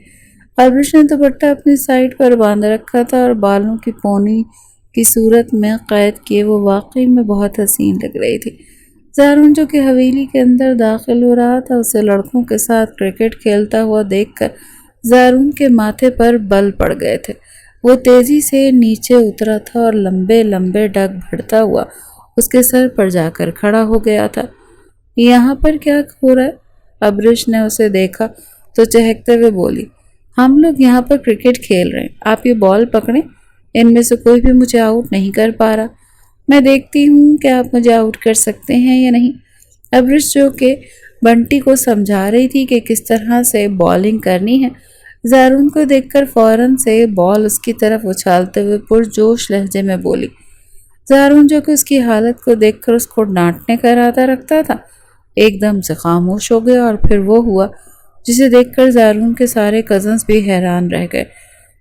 ابرش نے دوپٹہ اپنی سائڈ پر باندھ رکھا تھا اور بالوں کی پونی کی صورت میں قید کیے وہ واقعی میں بہت حسین لگ رہی تھی۔ زارون جو کہ حویلی کے اندر داخل ہو رہا تھا، اسے لڑکوں کے ساتھ کرکٹ کھیلتا ہوا دیکھ کر زارون کے ماتھے پر بل پڑ گئے تھے۔ وہ تیزی سے نیچے اترا تھا اور لمبے لمبے ڈگ بھرتا ہوا اس کے سر پر جا کر کھڑا ہو گیا تھا۔ یہاں پر کیا ہو رہا ہے؟ ابرش نے اسے دیکھا تو چہکتے ہوئے بولی، ہم لوگ یہاں پر کرکٹ کھیل رہے ہیں، آپ یہ بال پکڑیں، ان میں سے کوئی بھی مجھے آؤٹ نہیں کر پا رہا، میں دیکھتی ہوں کہ آپ مجھے آؤٹ کر سکتے ہیں یا نہیں۔ ابرش جو کہ بنٹی کو سمجھا رہی تھی کہ کس طرح سے بالنگ کرنی ہے، زارون کو دیکھ کر فوراً سے بال اس کی طرف اچھالتے ہوئے پرجوش لہجے میں بولی۔ زارون جو کہ اس کی حالت کو دیکھ کر اس کو ڈانٹنے کا ارادہ رکھتا تھا، ایک دم سے خاموش ہو گیا، اور پھر وہ ہوا جسے دیکھ کر زارون کے سارے کزنز بھی حیران رہ گئے۔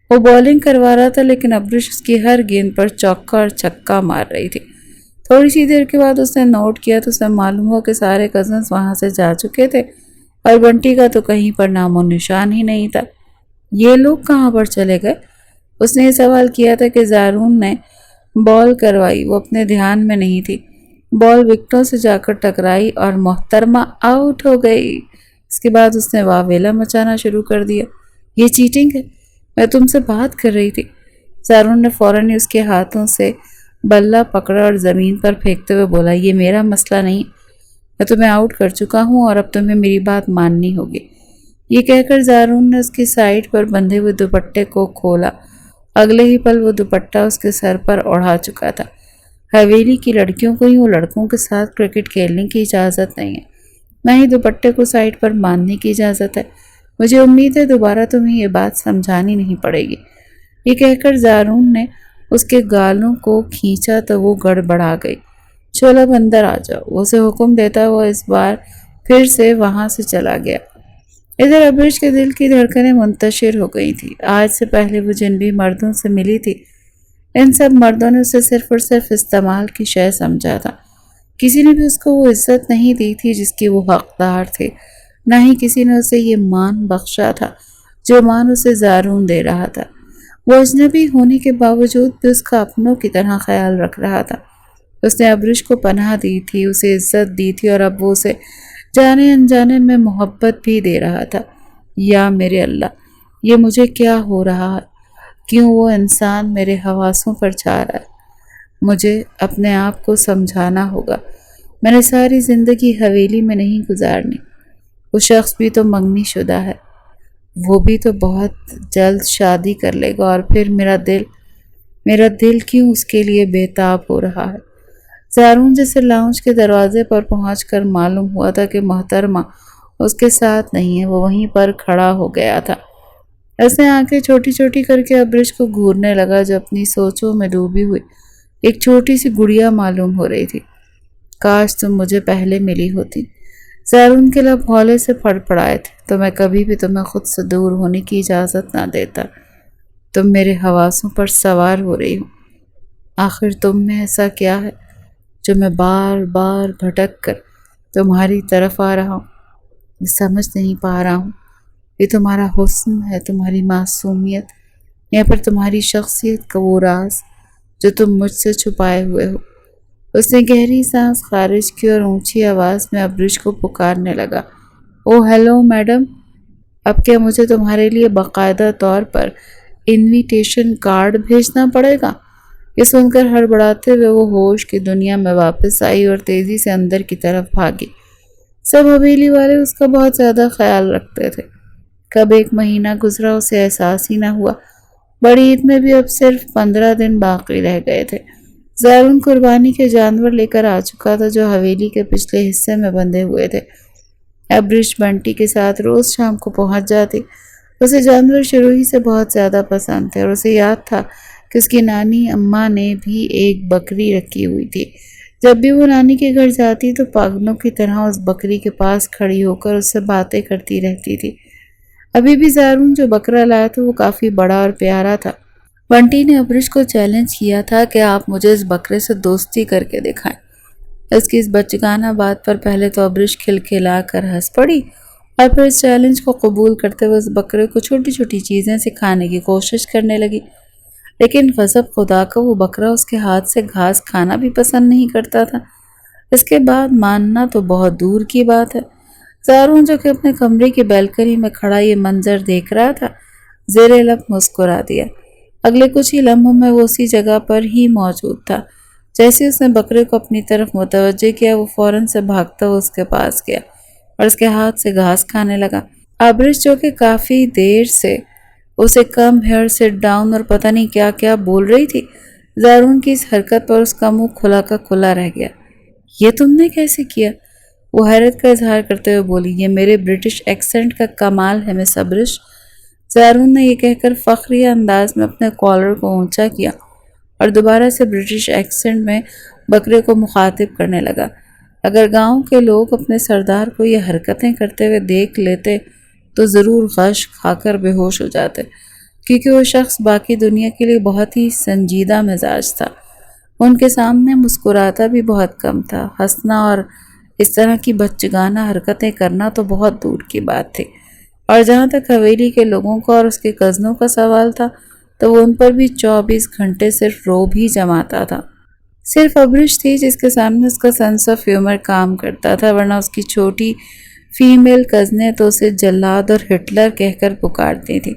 وہ بالنگ کروا رہا تھا، لیکن ابرش اس کی ہر گیند پر چوکا اور چھکا مار رہی تھی۔ تھوڑی سی دیر کے بعد اس نے نوٹ کیا تو اسے معلوم ہوا کہ سارے کزنز وہاں سے جا چکے تھے اور بنٹی کا تو کہیں پر نام و نشان ہی نہیں تھا۔ یہ لوگ کہاں پر چلے گئے؟ اس نے یہ سوال کیا تھا کہ زارون نے بال کروائی وہ اپنے دھیان میں نہیں تھی۔ بال وکٹوں سے جا کر ٹکرائی اور محترمہ آؤٹ ہو گئی۔ اس کے بعد اس نے واویلا مچانا شروع کر دیا۔ یہ چیٹنگ ہے، میں تم سے بات کر رہی تھی۔ زارون نے فوراً اس کے ہاتھوں سے بلہ پکڑا اور زمین پر پھینکتے ہوئے بولا، یہ میرا مسئلہ نہیں، میں تمہیں آؤٹ کر چکا ہوں اور اب تمہیں میری بات ماننی ہوگی۔ یہ کہہ کر زارون نے اس کی سائڈ پر بندھے ہوئے دوپٹے کو کھولا۔ اگلے ہی پل وہ دوپٹہ اس کے سر پر اڑا چکا تھا۔ حویلی کی لڑکیوں کو یوں لڑکوں کے ساتھ کرکٹ کھیلنے کی اجازت نہیں ہے، نہ ہی دوپٹے کو سائڈ پر باندھنے کی اجازت ہے۔ مجھے امید ہے دوبارہ تمہیں یہ بات سمجھانی نہیں پڑے گی۔ یہ کہہ کر زارون نے اس کے گالوں کو کھینچا تو وہ گڑبڑا گئی۔ چلو اب اندر آ جاؤ، اسے حکم دیتا ہوا اس بار پھر سے وہاں سے چلا گیا۔ ادھر ابرش کے دل کی دھڑکنیں منتشر ہو گئی تھی۔ آج سے پہلے وہ جن بھی مردوں سے ملی تھی، ان سب مردوں نے اسے صرف اور صرف استعمال کی شے سمجھا تھا۔ کسی نے بھی اس کو وہ عزت نہیں دی تھی جس کی وہ حقدار تھے، نہ ہی کسی نے اسے یہ مان بخشا تھا جو مان اسے زارون دے رہا تھا۔ وہ اجنبی ہونے کے باوجود بھی اس کا اپنوں کی طرح خیال رکھ رہا تھا۔ اس نے ابرش کو پناہ دی تھی، اسے عزت دی تھی، اور اب وہ اسے جانے انجانے میں محبت بھی دے رہا تھا۔ یا میرے اللہ، یہ مجھے کیا ہو رہا ہے؟ کیوں وہ انسان میرے حواسوں پر جا رہا ہے؟ مجھے اپنے آپ کو سمجھانا ہوگا، میں نے ساری زندگی حویلی میں نہیں گزارنی۔ وہ شخص بھی تو منگنی شدہ ہے، وہ بھی تو بہت جلد شادی کر لے گا، اور پھر میرا دل کیوں اس کے لیے بے تاب ہو رہا ہے؟ زارون جیسے لاؤنج کے دروازے پر پہنچ کر معلوم ہوا تھا کہ محترمہ اس کے ساتھ نہیں ہے، وہ وہیں پر کھڑا ہو گیا تھا۔ اس نے آنکھیں چھوٹی چھوٹی کر کے ابرش کو گھورنے لگا جو اپنی سوچوں میں ڈوبی ہوئی ایک چھوٹی سی گڑیا معلوم ہو رہی تھی۔ کاش تم مجھے پہلے ملی ہوتی۔ زارون کے لب ہولے سے پھڑ پڑائے تھے تو میں کبھی بھی تمہیں خود سے دور ہونے کی اجازت نہ دیتا۔ تم میرے حواسوں پر سوار ہو رہی ہو۔ آخر تم میں ایسا کیا ہے جو میں بار بار بھٹک کر تمہاری طرف آ رہا ہوں؟ میں سمجھ نہیں پا رہا ہوں، یہ تمہارا حسن ہے، تمہاری معصومیت، یا پھر تمہاری شخصیت کا وہ راز جو تم مجھ سے چھپائے ہوئے ہو۔ اس نے گہری سانس خارج کی اور اونچی آواز میں ابرش کو پکارنے لگا، او ہیلو میڈم، اب کیا مجھے تمہارے لیے باقاعدہ طور پر انویٹیشن کارڈ بھیجنا پڑے گا؟ یہ سن کر ہڑبڑاتے ہوئے وہ ہوش کی دنیا میں واپس آئی اور تیزی سے اندر کی طرف بھاگی۔ سب حویلی والے اس کا بہت زیادہ خیال رکھتے تھے۔ کب ایک مہینہ گزرا اسے احساس ہی نہ ہوا۔ بڑی عید میں بھی اب صرف 15 دن باقی رہ گئے تھے۔ زارون قربانی کے جانور لے کر آ چکا تھا جو حویلی کے پچھلے حصے میں بندھے ہوئے تھے۔ ابرش بنٹی کے ساتھ روز شام کو پہنچ جاتی۔ اسے جانور شروع ہی سے بہت زیادہ پسند تھے اور اسے یاد تھا کہ اس کی نانی اماں نے بھی ایک بکری رکھی ہوئی تھی۔ جب بھی وہ نانی کے گھر جاتی تو پاگلوں کی طرح اس بکری کے پاس کھڑی ہو کر اس سے باتیں کرتی رہتی تھی۔ ابھی بھی زارون جو بکرا لایا تھا وہ کافی بڑا اور پیارا تھا۔ بنٹی نے ابرش کو چیلنج کیا تھا کہ آپ مجھے اس بکرے سے دوستی کر کے دکھائیں۔ اس کی اس بچگانہ بات پر پہلے تو ابرش کھلکھلا کر ہنس پڑی اور پھر اس چیلنج کو قبول کرتے ہوئے اس بکرے کو چھوٹی چھوٹی چیزیں سکھانے کی کوشش کرنے لگی۔ لیکن غضب خدا کا وہ بکرا اس کے ہاتھ سے گھاس کھانا بھی پسند نہیں کرتا تھا۔ اس کے بعد ماننا تو بہت دور کی بات ہے۔ زارون جو کہ اپنے کمرے کی بیلکنی میں کھڑا یہ منظر دیکھ رہا تھا، زیر لب مسکرا دیا۔ اگلے کچھ ہی لمحوں میں وہ اسی جگہ پر ہی موجود تھا۔ جیسے اس نے بکرے کو اپنی طرف متوجہ کیا، وہ فوراً سے بھاگتا ہوا اس کے پاس گیا اور اس کے ہاتھ سے گھاس کھانے لگا۔ ابرش جو کہ کافی دیر سے اسے کم ہیئر سٹ ڈاؤن اور پتہ نہیں کیا کیا بول رہی تھی، زارون کی اس حرکت پر اس کا منہ کھلا کا کھلا رہ گیا۔ یہ تم نے کیسے کیا؟ وہ حیرت کا اظہار کرتے ہوئے بولی۔ یہ میرے برٹش ایکسنٹ کا کمال ہے مس ابرش۔ زارون نے یہ کہہ کر فخریہ انداز میں اپنے کالر کو اونچا کیا اور دوبارہ سے برٹش ایکسنٹ میں بکرے کو مخاطب کرنے لگا۔ اگر گاؤں کے لوگ اپنے سردار کو یہ حرکتیں کرتے ہوئے دیکھ لیتے تو ضرور غش کھا کر بے ہوش ہو جاتے، کیونکہ وہ شخص باقی دنیا کے لیے بہت ہی سنجیدہ مزاج تھا۔ ان کے سامنے مسکراتا بھی بہت کم تھا۔ ہنسنا اور اس طرح کی بچگانہ حرکتیں کرنا تو بہت دور کی بات تھی، اور جہاں تک حویلی کے لوگوں کا اور اس کے کزنوں کا سوال تھا تو وہ ان پر بھی 24 گھنٹے صرف روب ہی جماتا تھا۔ صرف ابرش تھی جس کے سامنے اس کا سینس آف ہیومر کام کرتا تھا، ورنہ اس کی چھوٹی فیمیل کزنیں تو اسے جلاد اور ہٹلر کہہ کر پکارتی تھی۔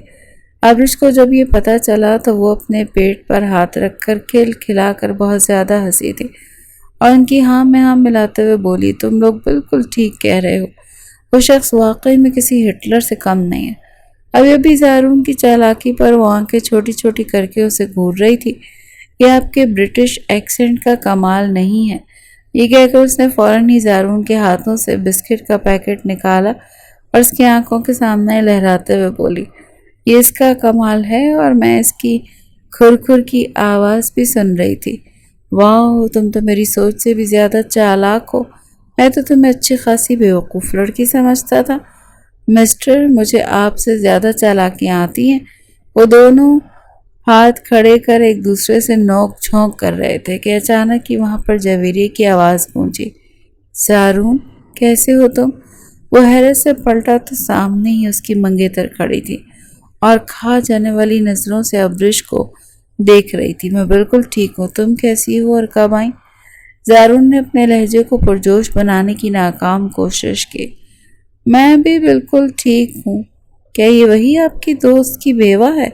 ابرش کو جب یہ پتہ چلا تو وہ اپنے پیٹ پر ہاتھ رکھ کر کھل کھلا کر بہت زیادہ ہنسی تھی اور ان کی ہاں میں ہاں ملاتے ہوئے بولی، تم لوگ بالکل ٹھیک کہہ رہے ہو، وہ شخص واقعی میں کسی ہٹلر سے کم نہیں ہے۔ ابھی ابھی زارون کی چالاکی پر وہ آنکھیں چھوٹی چھوٹی کر کے اسے گھور رہی تھی۔ یہ آپ کے برٹش ایکسنٹ کا کمال نہیں ہے، یہ کہہ کر اس نے فوراً ہی زارون کے ہاتھوں سے بسکٹ کا پیکٹ نکالا اور اس کی آنکھوں کے سامنے لہراتے ہوئے بولی، یہ اس کا کمال ہے۔ اور میں اس کی کھر کھر کی آواز بھی سن رہی تھی۔ واہ، تم تو میری سوچ سے بھی زیادہ چالاک ہو، میں تو تمہیں اچھی خاصی بیوقوف لڑکی سمجھتا تھا۔ مسٹر، مجھے آپ سے زیادہ چالاکیاں آتی ہیں۔ وہ دونوں ہاتھ کھڑے کر ایک دوسرے سے نوک جھونک کر رہے تھے کہ اچانک ہی وہاں پر جویریے کی آواز گونجی، زارون کیسے ہو تم؟ وہ حیرت سے پلٹا تو سامنے ہی اس کی منگیتر کھڑی تھی اور کھا جانے والی نظروں سے ابرش کو دیکھ رہی تھی۔ میں بالکل ٹھیک ہوں، تم کیسی ہو اور کب آئیں؟ زارون نے اپنے لہجے کو پرجوش بنانے کی ناکام کوشش کی۔ میں بھی بالکل ٹھیک ہوں۔ کیا یہ وہی آپ کی دوست کی بیوہ ہے؟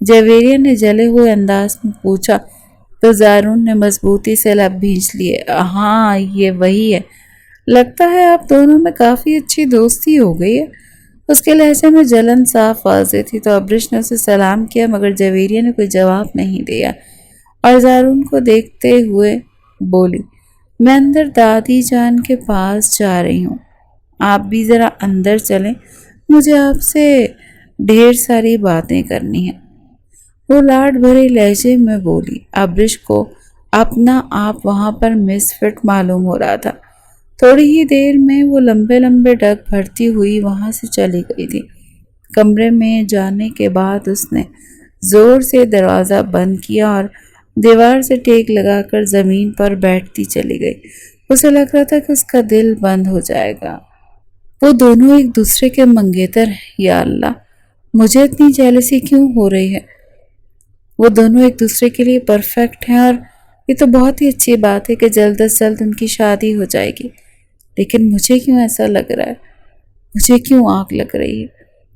جویریہ نے جلے ہوئے انداز میں پوچھا تو زارون نے مضبوطی سے لب بھینچ لیے۔ ہاں، یہ وہی ہے۔ لگتا ہے آپ دونوں میں کافی اچھی دوستی ہو گئی ہے۔ اس کے لہجے میں جلن صاف واضح تھی تو ابرش نے اسے سلام کیا، مگر جویریہ نے کوئی جواب نہیں دیا اور زارون کو دیکھتے ہوئے بولی، میں اندر دادی جان کے پاس جا رہی ہوں، آپ بھی ذرا اندر چلیں، مجھے آپ سے ڈھیر ساری باتیں کرنی ہیں۔ وہ لاڈ بھرے لہجے میں بولی۔ ابرش کو اپنا آپ وہاں پر مس فٹ معلوم ہو رہا تھا۔ تھوڑی ہی دیر میں وہ لمبے لمبے ڈگ بھرتی ہوئی وہاں سے چلی گئی تھی۔ کمرے میں جانے کے بعد اس نے زور سے دروازہ بند کیا اور دیوار سے ٹیک لگا کر زمین پر بیٹھتی چلی گئی۔ اسے لگ رہا تھا کہ اس کا دل بند ہو جائے گا۔ وہ دونوں ایک دوسرے کے منگیتر ہیں۔ یا اللہ، مجھے اتنی جیلسی کیوں ہو رہی ہے؟ وہ دونوں ایک دوسرے کے لیے پرفیکٹ ہیں اور یہ تو بہت ہی اچھی بات ہے کہ جلد از جلد ان کی شادی ہو جائے گی، لیکن مجھے کیوں ایسا لگ رہا ہے؟ مجھے کیوں آگ لگ رہی ہے؟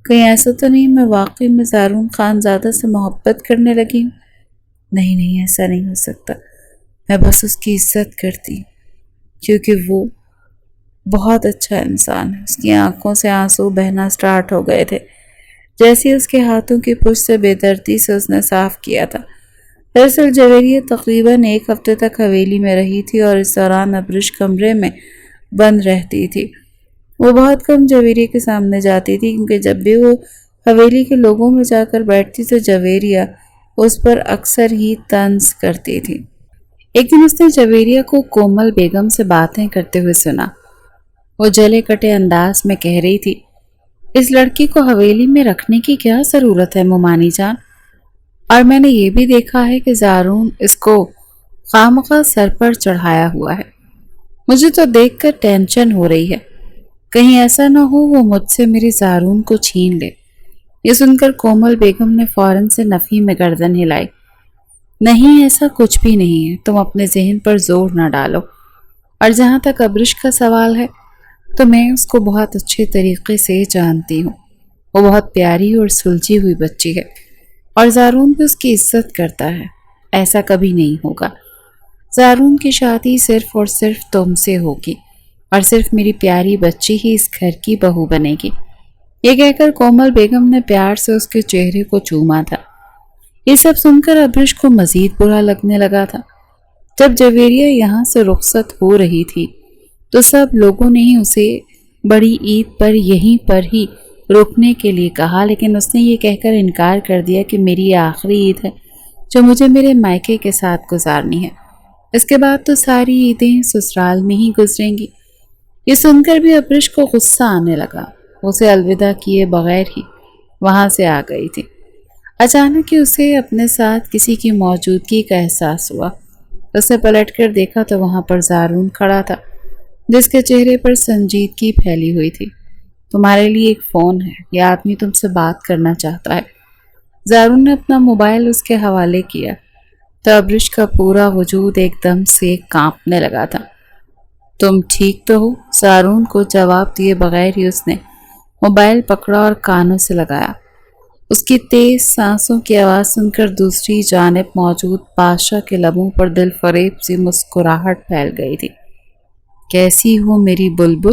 کہیں ایسا تو نہیں میں واقعی میں زارون خان زادہ سے محبت کرنے لگی ہوں؟ نہیں، ایسا نہیں ہو سکتا۔ میں بس اس کی عزت کرتی ہوں کیونکہ وہ بہت اچھا انسان ہے۔ اس کی آنکھوں سے آنسو بہنا سٹارٹ ہو گئے تھے جیسے اس کے ہاتھوں کی پشت سے بے دردی سے اس نے صاف کیا تھا۔ دراصل جویریہ تقریباً ایک ہفتے تک حویلی میں رہی تھی اور اس دوران ابرش کمرے میں بند رہتی تھی۔ وہ بہت کم جویریہ کے سامنے جاتی تھی کیونکہ جب بھی وہ حویلی کے لوگوں میں جا کر بیٹھتی تو جویریہ اس پر اکثر ہی طنز کرتی تھی۔ ایک دن اس نے جویریہ کو کومل بیگم سے باتیں کرتے ہوئے سنا۔ وہ جلے کٹے انداز میں کہہ رہی تھی، اس لڑکی کو حویلی میں رکھنے کی کیا ضرورت ہے مومانی جان؟ اور میں نے یہ بھی دیکھا ہے کہ زارون اس کو خامخواہ سر پر چڑھایا ہوا ہے۔ مجھے تو دیکھ کر ٹینشن ہو رہی ہے، کہیں ایسا نہ ہو وہ مجھ سے میری زارون کو چھین لے۔ یہ سن کر کومل بیگم نے فوراً سے نفی میں گردن ہلائی۔ نہیں، ایسا کچھ بھی نہیں ہے، تم اپنے ذہن پر زور نہ ڈالو۔ اور جہاں تک ابرش کا سوال ہے تو میں اس کو بہت اچھے طریقے سے جانتی ہوں۔ وہ بہت پیاری اور سلجھی ہوئی بچی ہے اور زارون بھی اس کی عزت کرتا ہے۔ ایسا کبھی نہیں ہوگا۔ زارون کی شادی صرف اور صرف تم سے ہوگی اور صرف میری پیاری بچی ہی اس گھر کی بہو بنے گی۔ یہ کہہ کر کومل بیگم نے پیار سے اس کے چہرے کو چوما تھا۔ یہ سب سن کر ابرش کو مزید برا لگنے لگا تھا۔ جب جویریہ یہاں سے رخصت ہو رہی تھی تو سب لوگوں نے ہی اسے بڑی عید پر یہیں پر ہی رکنے کے لیے کہا، لیکن اس نے یہ کہہ کر انکار کر دیا کہ میری یہ آخری عید ہے جو مجھے میرے مائکے کے ساتھ گزارنی ہے۔ اس کے بعد تو ساری عیدیں سسرال میں ہی گزریں گی۔ یہ سن کر بھی ابرش کو غصہ آنے لگا۔ اسے الوداع کیے بغیر ہی وہاں سے آ گئی تھی۔ اچانک ہی اسے اپنے ساتھ کسی کی موجودگی کا احساس ہوا۔ اس نے پلٹ کر دیکھا تو وہاں پر زارون کھڑا تھا جس کے چہرے پر سنجیدگی پھیلی ہوئی تھی۔ تمہارے لیے ایک فون ہے، یہ آدمی تم سے بات کرنا چاہتا ہے۔ زارون نے اپنا موبائل اس کے حوالے کیا تو ابرش کا پورا وجود ایک دم سے کانپنے لگا تھا۔ تم ٹھیک تو ہو؟ زارون کو جواب دیے بغیر ہی اس نے موبائل پکڑا اور کانوں سے لگایا۔ اس کی تیز سانسوں کی آواز سن کر دوسری جانب موجود بادشاہ کے لبوں پر دل فریب سی مسکراہٹ پھیل گئی تھی۔ کیسی ہو میری بلبل؟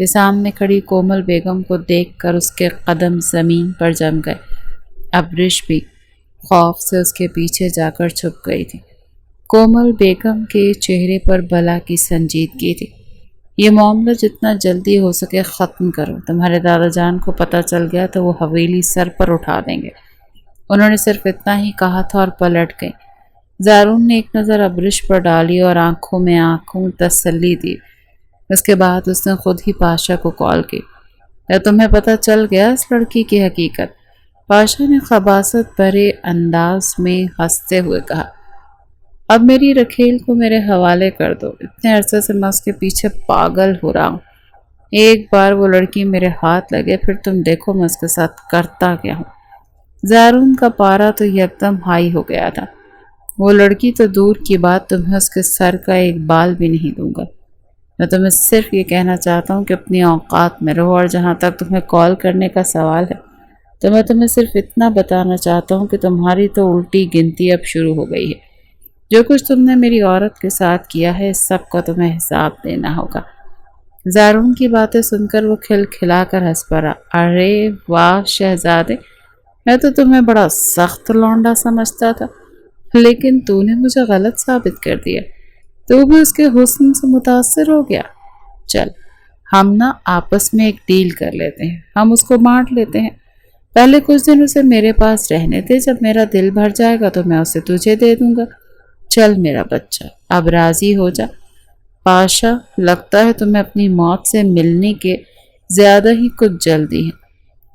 کہ سامنے کھڑی کومل بیگم کو دیکھ کر اس کے قدم زمین پر جم گئے۔ ابرش بھی خوف سے اس کے پیچھے جا کر چھپ گئی تھی۔ کومل بیگم کے چہرے پر بلا کی سنجیدگی تھی۔ یہ معاملہ جتنا جلدی ہو سکے ختم کرو، تمہارے دادا جان کو پتہ چل گیا تو وہ حویلی سر پر اٹھا دیں گے۔ انہوں نے صرف اتنا ہی کہا تھا اور پلٹ گئی۔ زارون نے ایک نظر ابرش پر ڈالی اور آنکھوں میں آنکھوں تسلی دی۔ اس کے بعد اس نے خود ہی پاشا کو کال کی۔ کیا تمہیں پتہ چل گیا اس لڑکی کی حقیقت؟ پاشا نے خباثت بھرے انداز میں ہنستے ہوئے کہا۔ اب میری رکھیل کو میرے حوالے کر دو، اتنے عرصے سے میں اس کے پیچھے پاگل ہو رہا ہوں۔ ایک بار وہ لڑکی میرے ہاتھ لگے پھر تم دیکھو میں اس کے ساتھ کرتا کیا ہوں۔ زارون کا پارا تو یکدم ہائی ہو گیا تھا۔ وہ لڑکی تو دور کی بات، تمہیں اس کے سر کا ایک بال بھی نہیں دوں گا۔ میں تمہیں صرف یہ کہنا چاہتا ہوں کہ اپنی اوقات میں رہو، اور جہاں تک تمہیں کال کرنے کا سوال ہے تو میں تمہیں صرف اتنا بتانا چاہتا ہوں کہ تمہاری تو الٹی گنتی اب شروع ہو گئی ہے۔ جو کچھ تم نے میری عورت کے ساتھ کیا ہے اس سب کا تمہیں حساب دینا ہوگا۔ زارون کی باتیں سن کر وہ کھلا کر ہنس پڑا۔ ارے واہ شہزادے، میں تو تمہیں بڑا سخت لونڈا سمجھتا تھا، لیکن تو نے مجھے غلط ثابت کر دیا۔ تو بھی اس کے حسن سے متاثر ہو گیا۔ چل ہم نا آپس میں ایک ڈیل کر لیتے ہیں، ہم اس کو بانٹ لیتے ہیں۔ پہلے کچھ دن اسے میرے پاس رہنے دے، جب میرا دل بھر جائے گا تو میں اسے تجھے دے دوں گا۔ چل میرا بچہ اب راضی ہو جا۔ پاشا، لگتا ہے تمہیں اپنی موت سے ملنے کے زیادہ ہی کچھ جلدی ہے۔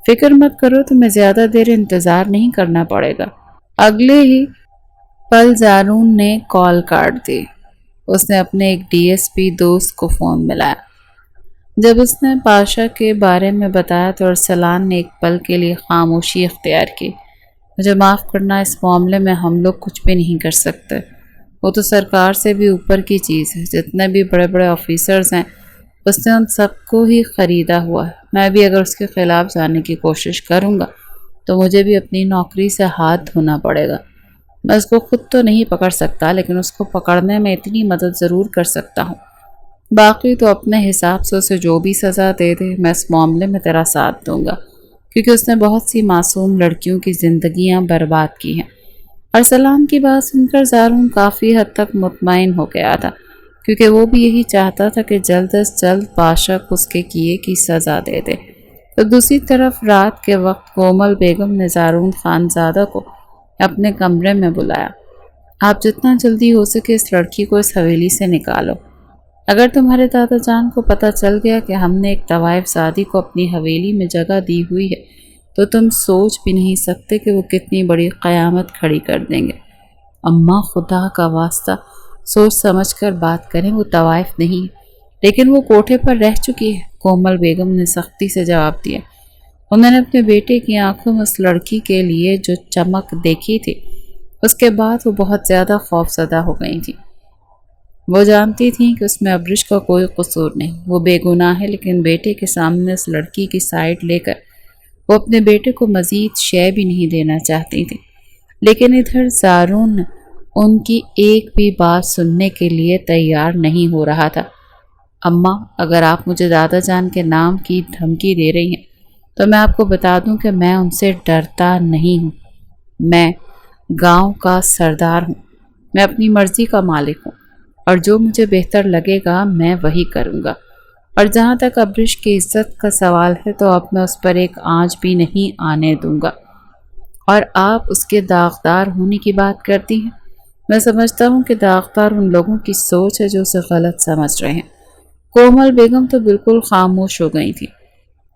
فکر مت کرو، تمہیں زیادہ دیر انتظار نہیں کرنا پڑے گا۔ اگلے ہی پل زارون نے کال کاٹ دی۔ اس نے اپنے ایک ڈی ایس پی دوست کو فون ملایا۔ جب اس نے پاشا کے بارے میں بتایا تو ارسلان نے ایک پل کے لیے خاموشی اختیار کی۔ مجھے معاف کرنا، اس معاملے میں ہم لوگ کچھ بھی نہیں کر سکتے۔ وہ تو سرکار سے بھی اوپر کی چیز ہے، جتنے بھی بڑے بڑے آفیسرز ہیں اس نے ان سب کو ہی خریدا ہوا ہے۔ میں بھی اگر اس کے خلاف جانے کی کوشش کروں گا تو مجھے بھی اپنی نوکری سے ہاتھ دھونا پڑے گا۔ میں اس کو خود تو نہیں پکڑ سکتا، لیکن اس کو پکڑنے میں اتنی مدد ضرور کر سکتا ہوں۔ باقی تو اپنے حساب سے اسے جو بھی سزا دے دے، میں اس معاملے میں تیرا ساتھ دوں گا، کیونکہ اس نے بہت سی معصوم لڑکیوں کی زندگیاں برباد کی ہیں۔ ارسلان کی بات سن کر زارون کافی حد تک مطمئن ہو گیا تھا، کیونکہ وہ بھی یہی چاہتا تھا کہ جلد از جلد پاشا کو اس کے کیے کی سزا دے دے۔ تو دوسری طرف رات کے وقت کومل بیگم نے زارون خانزادہ کو اپنے کمرے میں بلایا۔ آپ جتنا جلدی ہو سکے اس لڑکی کو اس حویلی سے نکالو۔ اگر تمہارے دادا جان کو پتہ چل گیا کہ ہم نے ایک طوائف زادی کو اپنی حویلی میں جگہ دی ہوئی ہے تو تم سوچ بھی نہیں سکتے کہ وہ کتنی بڑی قیامت کھڑی کر دیں گے۔ اماں خدا کا واسطہ سوچ سمجھ کر بات کریں، وہ طوائف نہیں لیکن وہ کوٹھے پر رہ چکی ہے، کومل بیگم نے سختی سے جواب دیا۔ انہوں نے اپنے بیٹے کی آنکھوں میں اس لڑکی کے لیے جو چمک دیکھی تھی اس کے بعد وہ بہت زیادہ خوف زدہ ہو گئی تھی۔ وہ جانتی تھیں کہ اس میں ابرش کا کوئی قصور نہیں، وہ بے گناہ ہے، لیکن بیٹے کے سامنے اس لڑکی کی سائیڈ لے کر وہ اپنے بیٹے کو مزید شے بھی نہیں دینا چاہتی تھی۔ لیکن ادھر زارون ان کی ایک بھی بات سننے کے لیے تیار نہیں ہو رہا تھا۔ اماں، اگر آپ مجھے دادا جان کے نام کی دھمکی دے رہی ہیں تو میں آپ کو بتا دوں کہ میں ان سے ڈرتا نہیں ہوں۔ میں گاؤں کا سردار ہوں، میں اپنی مرضی کا مالک ہوں، اور جو مجھے بہتر لگے گا میں وہی کروں گا۔ اور جہاں تک ابرش کی عزت کا سوال ہے تو اب میں اس پر ایک آنچ بھی نہیں آنے دوں گا۔ اور آپ اس کے داغدار ہونے کی بات کرتی ہیں؟ میں سمجھتا ہوں کہ داغدار ان لوگوں کی سوچ ہے جو اسے غلط سمجھ رہے ہیں۔ کومل بیگم تو بالکل خاموش ہو گئی تھی۔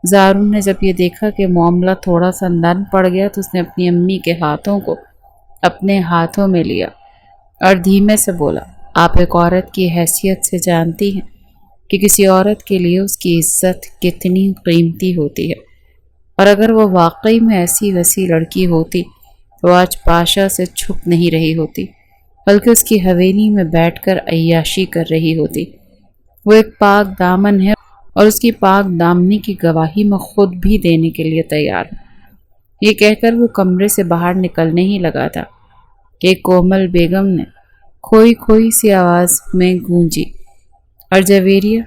زارون نے جب یہ دیکھا کہ معاملہ تھوڑا سا نرم پڑ گیا تو اس نے اپنی امی کے ہاتھوں کو اپنے ہاتھوں میں لیا اور دھیمے سے بولا، آپ ایک عورت کی حیثیت سے جانتی ہیں کہ کسی عورت کے لیے اس کی عزت کتنی قیمتی ہوتی ہے، اور اگر وہ واقعی میں ایسی ویسی لڑکی ہوتی تو آج پاشا سے چھپ نہیں رہی ہوتی، بلکہ اس کی حویلی میں بیٹھ کر عیاشی کر رہی ہوتی۔ وہ ایک پاک دامن ہے اور اس کی پاک دامنی کی گواہی میں خود بھی دینے کے لیے تیار ہوں۔ یہ کہہ کر وہ کمرے سے باہر نکلنے ہی لگا تھا کہ کومل بیگم نے کھوئی کھوئی سی آواز میں گونجی، اور جویریہ،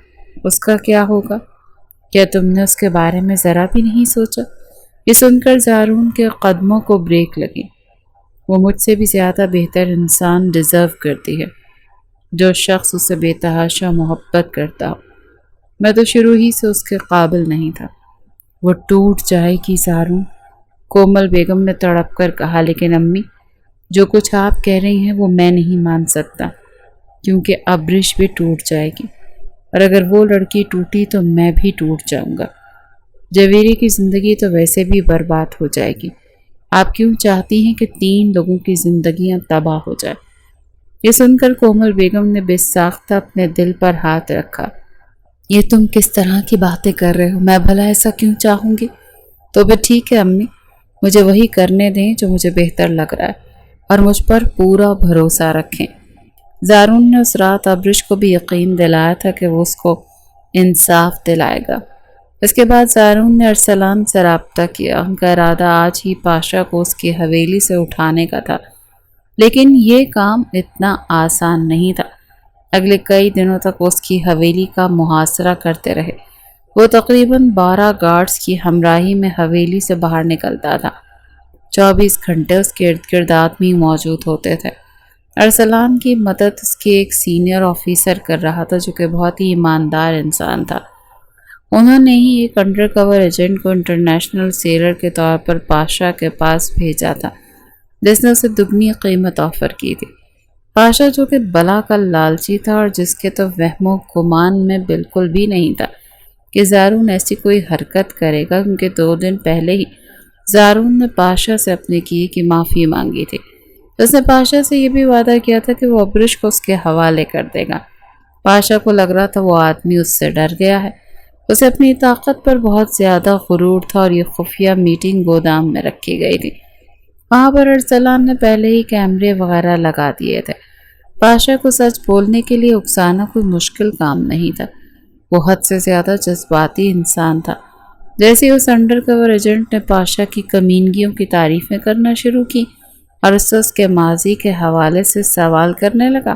اس کا کیا ہوگا؟ کیا تم نے اس کے بارے میں ذرا بھی نہیں سوچا؟ یہ سن کر زارون کے قدموں کو بریک لگی۔ وہ مجھ سے بھی زیادہ بہتر انسان ڈیزرو کرتی ہے، جو شخص اسے بے تحاشا محبت کرتا ہو۔ میں تو شروع ہی سے اس کے قابل نہیں تھا۔ وہ ٹوٹ جائے گی زارون، کومل بیگم نے تڑپ کر کہا، لیکن امی، جو کچھ آپ کہہ رہی ہیں وہ میں نہیں مان سکتا، کیونکہ ابرش بھی ٹوٹ جائے گی، اور اگر وہ لڑکی ٹوٹی تو میں بھی ٹوٹ جاؤں گا۔ جویری کی زندگی تو ویسے بھی برباد ہو جائے گی، آپ کیوں چاہتی ہیں کہ 3 لوگوں کی زندگیاں تباہ ہو جائے؟ یہ سن کر کومل بیگم نے بے ساختہ اپنے دل پر ہاتھ رکھا۔ یہ تم کس طرح کی باتیں کر رہے ہو؟ میں بھلا ایسا کیوں چاہوں گی؟ تو پھر ٹھیک ہے امی، مجھے وہی کرنے دیں جو مجھے بہتر لگ رہا ہے، اور مجھ پر پورا بھروسہ رکھیں۔ زارون نے اس رات ابرش کو بھی یقین دلایا تھا کہ وہ اس کو انصاف دلائے گا۔ اس کے بعد زارون نے ارسلان سے رابطہ کیا۔ ان کا ارادہ آج ہی پاشا کو اس کی حویلی سے اٹھانے کا تھا، لیکن یہ کام اتنا آسان نہیں تھا۔ اگلے کئی دنوں تک وہ اس کی حویلی کا محاصرہ کرتے رہے۔ وہ تقریباً 12 گارڈز کی ہمراہی میں حویلی سے باہر نکلتا تھا۔ 24 گھنٹے اس کے ارد گرد آدمی موجود ہوتے تھے۔ ارسلان کی مدد اس کے ایک سینئر آفیسر کر رہا تھا، جو کہ بہت ہی ایماندار انسان تھا۔ انہوں نے ہی ایک انڈر کور ایجنٹ کو انٹرنیشنل سیلر کے طور پر پاشا کے پاس بھیجا تھا، جس نے اسے دگنی قیمت آفر کی تھی۔ پاشا، جو کہ بلا کا لالچی تھا اور جس کے تو وہم و گمان میں بالکل بھی نہیں تھا کہ زارون ایسی کوئی حرکت کرے گا، کیونکہ 2 دن پہلے ہی زارون نے پاشا سے اپنے کیے کی معافی مانگی تھی۔ اس نے پاشا سے یہ بھی وعدہ کیا تھا کہ وہ ابرش کو اس کے حوالے کر دے گا۔ پاشا کو لگ رہا تھا وہ آدمی اس سے ڈر گیا ہے۔ اسے اپنی طاقت پر بہت زیادہ غرور تھا، اور یہ خفیہ میٹنگ گودام میں رکھی گئی تھی۔ وہاں پر ارسلان نے پہلے ہی کیمرے وغیرہ لگا دیے تھے۔ پاشا کو سچ بولنے کے لیے اکسانا کوئی مشکل کام نہیں تھا۔ وہ حد سے زیادہ جذباتی انسان تھا۔ جیسے اس انڈر کور ایجنٹ نے پاشا کی کمینگیوں کی تعریفیں کرنا شروع کی اور اس کے ماضی کے حوالے سے سوال کرنے لگا،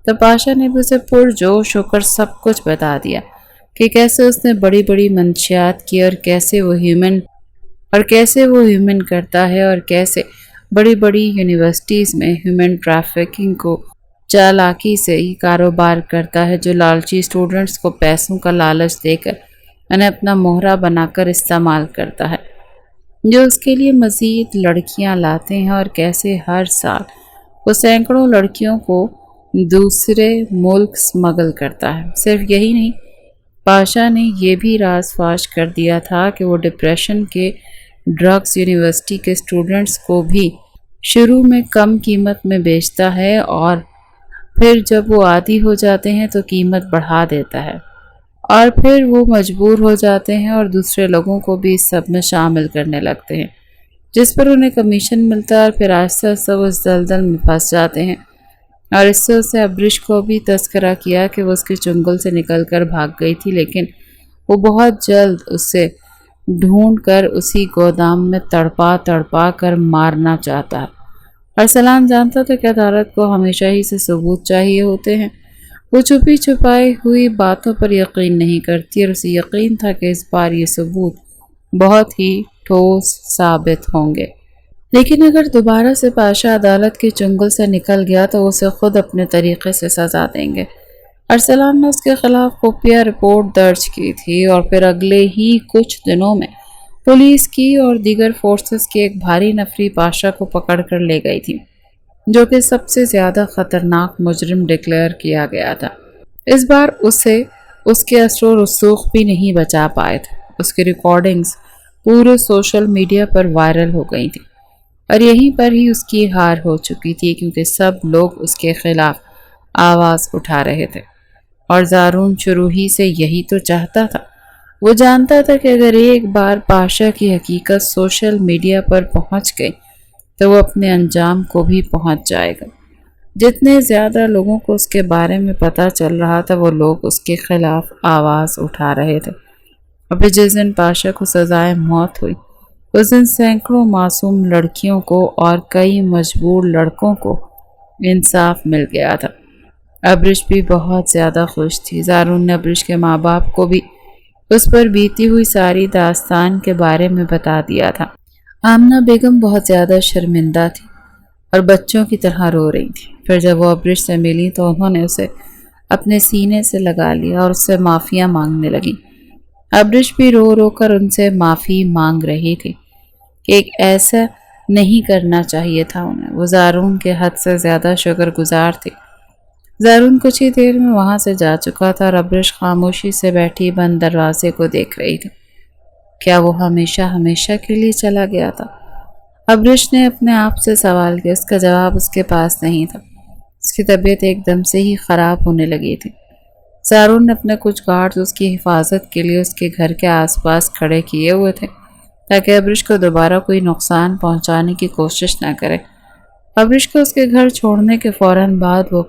تو پاشا نے بھی اسے پرجوش ہو کر سب کچھ بتا دیا کہ کیسے اس نے بڑی بڑی منشیات کی، اور کیسے وہ ہیومن کرتا ہے، اور کیسے بڑی بڑی یونیورسٹیز میں ہیومن ٹریفکنگ کو چالاکی سے ہی کاروبار کرتا ہے، جو لالچی اسٹوڈنٹس کو پیسوں کا لالچ دے کر انہیں اپنا مہرہ بنا کر استعمال کرتا ہے، جو اس کے لیے مزید لڑکیاں لاتے ہیں، اور کیسے ہر سال وہ سینکڑوں لڑکیوں کو دوسرے ملک اسمگل کرتا ہے۔ صرف یہی نہیں، پاشا نے یہ بھی راز فاش کر دیا تھا کہ وہ ڈپریشن کے ڈرگز یونیورسٹی کے اسٹوڈنٹس کو بھی شروع میں کم قیمت میں بیچتا ہے، اور پھر جب وہ عادی ہو جاتے ہیں تو قیمت بڑھا دیتا ہے، اور پھر وہ مجبور ہو جاتے ہیں اور دوسرے لوگوں کو بھی اس سب میں شامل کرنے لگتے ہیں، جس پر انہیں کمیشن ملتا ہے، اور پھر آہستہ آہستہ وہ اس دلدل میں پھنس جاتے ہیں۔ اور اس سے اسے ابرش کو بھی تذکرہ کیا کہ وہ اس کے چنگل سے نکل کر بھاگ گئی تھی، لیکن وہ بہت جلد اسے ڈھونڈ کر اسی گودام میں تڑپا تڑپا کر مارنا چاہتا ہے۔ ارسلان جانتا تھا کہ عدالت کو ہمیشہ ہی سے ثبوت چاہیے ہوتے ہیں۔ وہ چھپی چھپائی ہوئی باتوں پر یقین نہیں کرتی، اور اسے یقین تھا کہ اس بار یہ ثبوت بہت ہی ٹھوس ثابت ہوں گے۔ لیکن اگر دوبارہ سے پاشا عدالت کے چنگل سے نکل گیا تو اسے خود اپنے طریقے سے سزا دیں گے۔ ارسلان نے اس کے خلاف خفیہ رپورٹ درج کی تھی، اور پھر اگلے ہی کچھ دنوں میں پولیس کی اور دیگر فورسز کی ایک بھاری نفری پاشا کو پکڑ کر لے گئی تھی، جو کہ سب سے زیادہ خطرناک مجرم ڈکلیئر کیا گیا تھا۔ اس بار اسے اس کے اثر و رسوخ بھی نہیں بچا پائے تھے۔ اس کی ریکارڈنگز پورے سوشل میڈیا پر وائرل ہو گئی تھی، اور یہیں پر ہی اس کی ہار ہو چکی تھی، کیونکہ سب لوگ اس کے خلاف آواز اٹھا رہے تھے، اور زارون شروع ہی سے یہی تو چاہتا تھا۔ وہ جانتا تھا کہ اگر ایک بار پاشا کی حقیقت سوشل میڈیا پر پہنچ گئی تو وہ اپنے انجام کو بھی پہنچ جائے گا۔ جتنے زیادہ لوگوں کو اس کے بارے میں پتہ چل رہا تھا، وہ لوگ اس کے خلاف آواز اٹھا رہے تھے۔ اور پھر جس دن پاشا کو سزائے موت ہوئی، اس دن سینکڑوں معصوم لڑکیوں کو اور کئی مجبور لڑکوں کو انصاف مل گیا تھا۔ ابرش بھی بہت زیادہ خوش تھی۔ زارون نے ابرش کے ماں باپ کو بھی اس پر بیتی ہوئی ساری داستان کے بارے میں بتا دیا تھا۔ آمنہ بیگم بہت زیادہ شرمندہ تھی اور بچوں کی طرح رو رہی تھی۔ پھر جب وہ ابرش سے ملی تو انہوں نے اسے اپنے سینے سے لگا لیا اور اس سے معافیاں مانگنے لگی۔ ابرش بھی رو رو کر ان سے معافی مانگ رہی تھی کہ ایک ایسا نہیں کرنا چاہیے تھا انہیں۔ وہ زارون کے حد سے زیادہ شکر گزار تھی۔ زارون کچھ ہی دیر میں وہاں سے جا چکا تھا اور ابرش خاموشی سے بیٹھی بند دروازے کو دیکھ رہی تھی۔ کیا وہ ہمیشہ ہمیشہ کے لیے چلا گیا تھا؟ ابرش نے اپنے آپ سے سوال کیا۔ اس کا جواب اس کے پاس نہیں تھا۔ اس کی طبیعت ایک دم سے ہی خراب ہونے لگی تھی۔ زارون نے اپنے کچھ گارڈز اس کی حفاظت کے لیے اس کے گھر کے آس پاس کھڑے کیے ہوئے تھے تاکہ ابرش کو دوبارہ کوئی نقصان پہنچانے کی کوشش نہ کرے۔ ابرش کو اس کے گھر چھوڑنے کے فوراً بعد وہ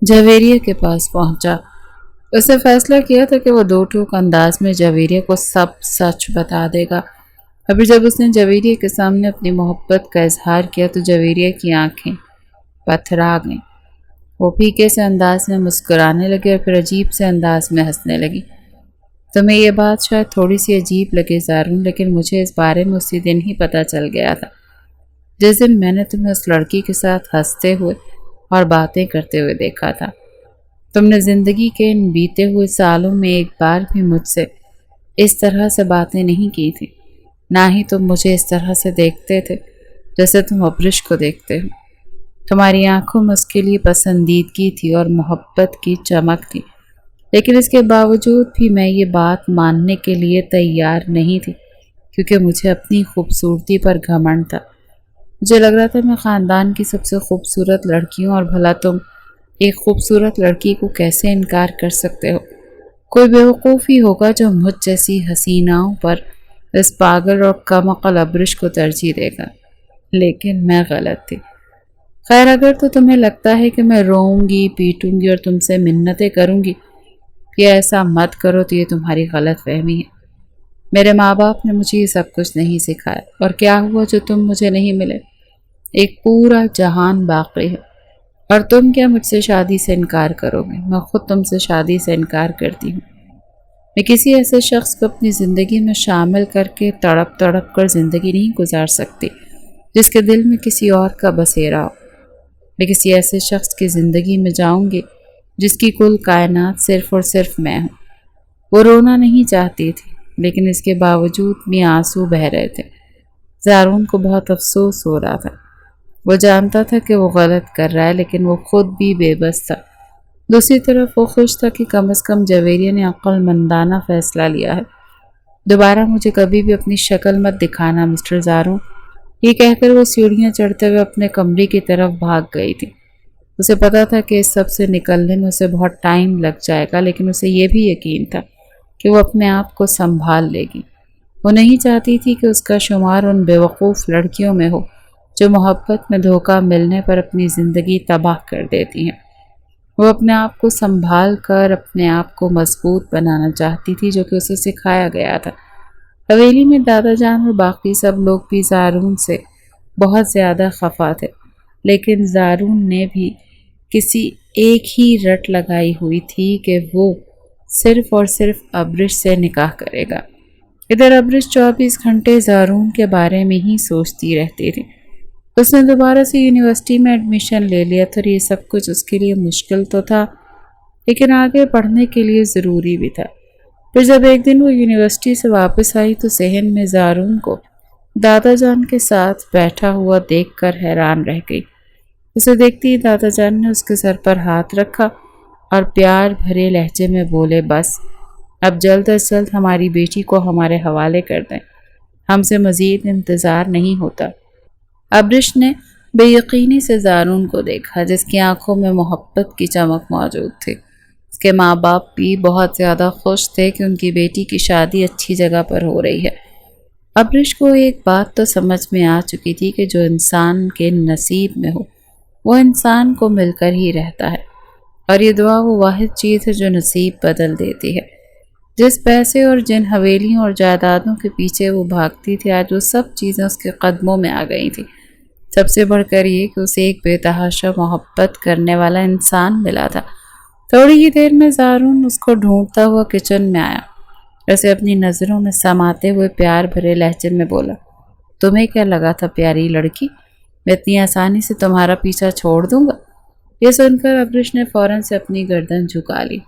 جویریہ کے پاس پہنچا۔ اس نے فیصلہ کیا تھا کہ وہ دو ٹوک انداز میں جویریہ کو سب سچ بتا دے گا۔ ابھی جب اس نے جویریہ کے سامنے اپنی محبت کا اظہار کیا تو جویریہ کی آنکھیں پتھرا گئیں۔ وہ پھیکے سے انداز میں مسکرانے لگے اور پھر عجیب سے انداز میں ہنسنے لگی۔ تمہیں یہ بات شاید تھوڑی سی عجیب لگے زارون، لیکن مجھے اس بارے میں اسی دن ہی پتہ چل گیا تھا جس دن میں نے تمہیں اس لڑکی کے ساتھ ہنستے ہوئے اور باتیں کرتے ہوئے دیکھا تھا۔ تم نے زندگی کے ان بیتے ہوئے سالوں میں ایک بار بھی مجھ سے اس طرح سے باتیں نہیں کی تھی، نہ ہی تم مجھے اس طرح سے دیکھتے تھے جیسے تم ابرش کو دیکھتے ہو۔ تمہاری آنکھوں میں اس کے لیے پسندیدگی تھی اور محبت کی چمک تھی، لیکن اس کے باوجود بھی میں یہ بات ماننے کے لیے تیار نہیں تھی کیونکہ مجھے اپنی خوبصورتی پر گھمنڈ تھا۔ مجھے لگ رہا تھا میں خاندان کی سب سے خوبصورت لڑکی ہوں، اور بھلا تم ایک خوبصورت لڑکی کو کیسے انکار کر سکتے ہو؟ کوئی بیوقوف ہی ہوگا جو مجھ جیسی حسیناؤں پر اس پاگل اور کم عقل ابرش کو ترجیح دے گا، لیکن میں غلط تھی۔ خیر، اگر تو تمہیں لگتا ہے کہ میں روؤں گی، پیٹوں گی اور تم سے منتیں کروں گی، یہ ایسا مت کرو تو یہ تمہاری غلط فہمی ہے۔ میرے ماں باپ نے مجھے یہ سب کچھ نہیں سکھایا، اور کیا ہوا جو تم مجھے نہیں ملے؟ ایک پورا جہان باقی ہے، اور تم کیا مجھ سے شادی سے انکار کرو گے؟ میں خود تم سے شادی سے انکار کرتی ہوں۔ میں کسی ایسے شخص کو اپنی زندگی میں شامل کر کے تڑپ تڑپ کر زندگی نہیں گزار سکتی جس کے دل میں کسی اور کا بسیرا ہو۔ میں کسی ایسے شخص کی زندگی میں جاؤں گی جس کی کل کائنات صرف اور صرف میں ہوں۔ وہ رونا نہیں چاہتی تھی، لیکن اس کے باوجود بھی آنسو بہہ رہے تھے۔ زارون کو بہت افسوس ہو رہا تھا۔ وہ جانتا تھا کہ وہ غلط کر رہا ہے، لیکن وہ خود بھی بے بس تھا۔ دوسری طرف وہ خوش تھا کہ کم از کم جویریہ نے عقل مندانہ فیصلہ لیا ہے۔ دوبارہ مجھے کبھی بھی اپنی شکل مت دکھانا مسٹر زارون، یہ کہہ کر وہ سیڑھیاں چڑھتے ہوئے اپنے کمرے کی طرف بھاگ گئی تھی۔ اسے پتا تھا کہ اس سب سے نکلنے میں اسے بہت ٹائم لگ جائے گا، لیکن اسے یہ بھی یقین تھا کہ وہ اپنے آپ کو سنبھال لے گی۔ وہ نہیں چاہتی تھی کہ اس کا شمار ان بیوقوف لڑکیوں میں ہو جو محبت میں دھوکہ ملنے پر اپنی زندگی تباہ کر دیتی ہیں۔ وہ اپنے آپ کو سنبھال کر اپنے آپ کو مضبوط بنانا چاہتی تھی، جو کہ اسے سکھایا گیا تھا۔ حویلی میں دادا جان اور باقی سب لوگ بھی زارون سے بہت زیادہ خفا تھے، لیکن زارون نے بھی کسی ایک ہی رٹ لگائی ہوئی تھی کہ وہ صرف اور صرف ابرش سے نکاح کرے گا۔ ادھر ابرش 24 گھنٹے زارون کے بارے میں ہی سوچتی رہتی تھی۔ اس نے دوبارہ سے یونیورسٹی میں ایڈمیشن لے لیا تھا، اور یہ سب کچھ اس کے لیے مشکل تو تھا، لیکن آگے پڑھنے کے لیے ضروری بھی تھا۔ پھر جب ایک دن وہ یونیورسٹی سے واپس آئی تو صحن میں زارون کو دادا جان کے ساتھ بیٹھا ہوا دیکھ کر حیران رہ گئی۔ اسے دیکھتی ہی دادا جان نے اس کے سر پر ہاتھ رکھا اور پیار بھرے لہجے میں بولے، بس اب جلد از جلد ہماری بیٹی کو ہمارے حوالے کر دیں، ہم سے مزید انتظار نہیں ہوتا۔ ابرش نے بے یقینی سے زارون کو دیکھا، جس کی آنکھوں میں محبت کی چمک موجود تھی۔ اس کے ماں باپ بھی بہت زیادہ خوش تھے کہ ان کی بیٹی کی شادی اچھی جگہ پر ہو رہی ہے۔ ابرش کو ایک بات تو سمجھ میں آ چکی تھی کہ جو انسان کے نصیب میں ہو وہ انسان کو مل کر ہی رہتا ہے، اور یہ دعا وہ واحد چیز ہے جو نصیب بدل دیتی ہے۔ جس پیسے اور جن حویلیوں اور جائیدادوں کے پیچھے وہ بھاگتی تھی، آج وہ سب چیزیں اس کے قدموں میں آ گئی تھیں۔ سب سے بڑھ کر یہ کہ اسے ایک بے تحاشا محبت کرنے والا انسان ملا تھا۔ تھوڑی ہی دیر میں زارون اس کو ڈھونڈتا ہوا کچن میں آیا اسے اپنی نظروں میں سماتے ہوئے پیار بھرے لہجے میں بولا، تمہیں کیا لگا تھا پیاری لڑکی، میں اتنی آسانی سے تمہارا پیچھا چھوڑ دوں گا؟ یہ سن کر ابرش نے فوراً سے اپنی گردن جھکا لی۔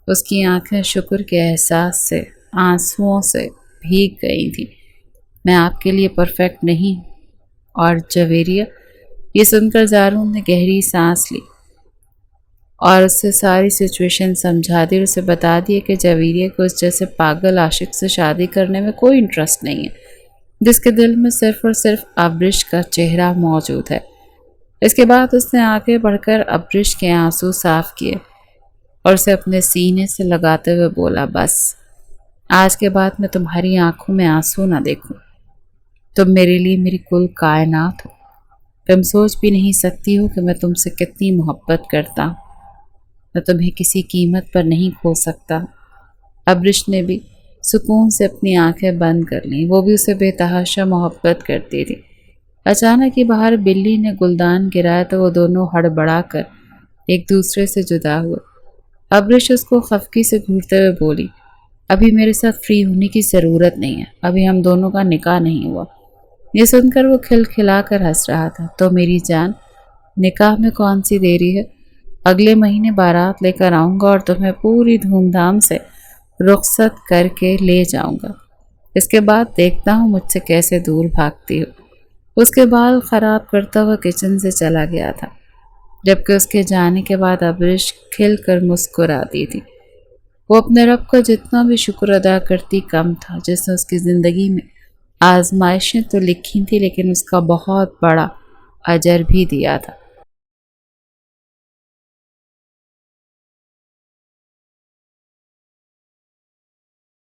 اس کی آنکھیں شکر کے احساس سے آنسوؤں سے بھیگ گئی تھیں۔ میں آپ کے لیے پرفیکٹ نہیں۔ اور جویریہ؟ یہ سن کر زارون نے گہری سانس لی اور اس سے ساری سچویشن سمجھا دی اور اسے بتا دیا کہ جویریہ کو اس جیسے پاگل عاشق سے شادی کرنے میں کوئی انٹرسٹ نہیں ہے، جس کے دل میں صرف اور صرف ابرش کا چہرہ موجود ہے۔ اس کے بعد اس نے آگے بڑھ کر ابرش کے آنسو صاف کیے اور اسے اپنے سینے سے لگاتے ہوئے بولا، بس آج کے بعد میں تمہاری آنکھوں میں آنسو نہ دیکھوں۔ تم میرے لیے میری کل کائنات ہو۔ تم سوچ بھی نہیں سکتی ہو کہ میں تم سے کتنی محبت کرتا ہوں۔ میں تمہیں کسی قیمت پر نہیں کھو سکتا۔ ابرش نے بھی سکون سے اپنی آنکھیں بند کر لیں، وہ بھی اسے بے تحاشا محبت کرتی تھی۔ اچانک ہی باہر بلی نے گلدان گرایا تو وہ دونوں ہڑبڑا کر ایک دوسرے سے جدا ہوئے۔ ابرش اس کو خفگی سے گھورتے ہوئے بولی، ابھی میرے ساتھ فری ہونے کی ضرورت نہیں ہے، ابھی ہم دونوں کا نکاح نہیں ہوا۔ یہ سن کر وہ کھلکھلا کر ہنس رہا تھا۔ تو میری جان، نکاح میں کون سی دیری ہے؟ اگلے مہینے بارات لے کر آؤں گا اور تمہیں پوری دھوم دھام سے رخصت کر کے لے جاؤں گا۔ اس کے بعد دیکھتا ہوں مجھ سے کیسے دور بھاگتی ہو۔ اس کے بال خراب کرتا ہوا کچن سے چلا گیا تھا، جبکہ اس کے جانے کے بعد ابرش کھل کر مسکراتی تھی۔ وہ اپنے رب کا جتنا بھی شکر ادا کرتی کم تھا، جس نے اس کی زندگی میں آزمائشیں تو لکھی تھی لیکن اس کا بہت بڑا اجر بھی دیا تھا۔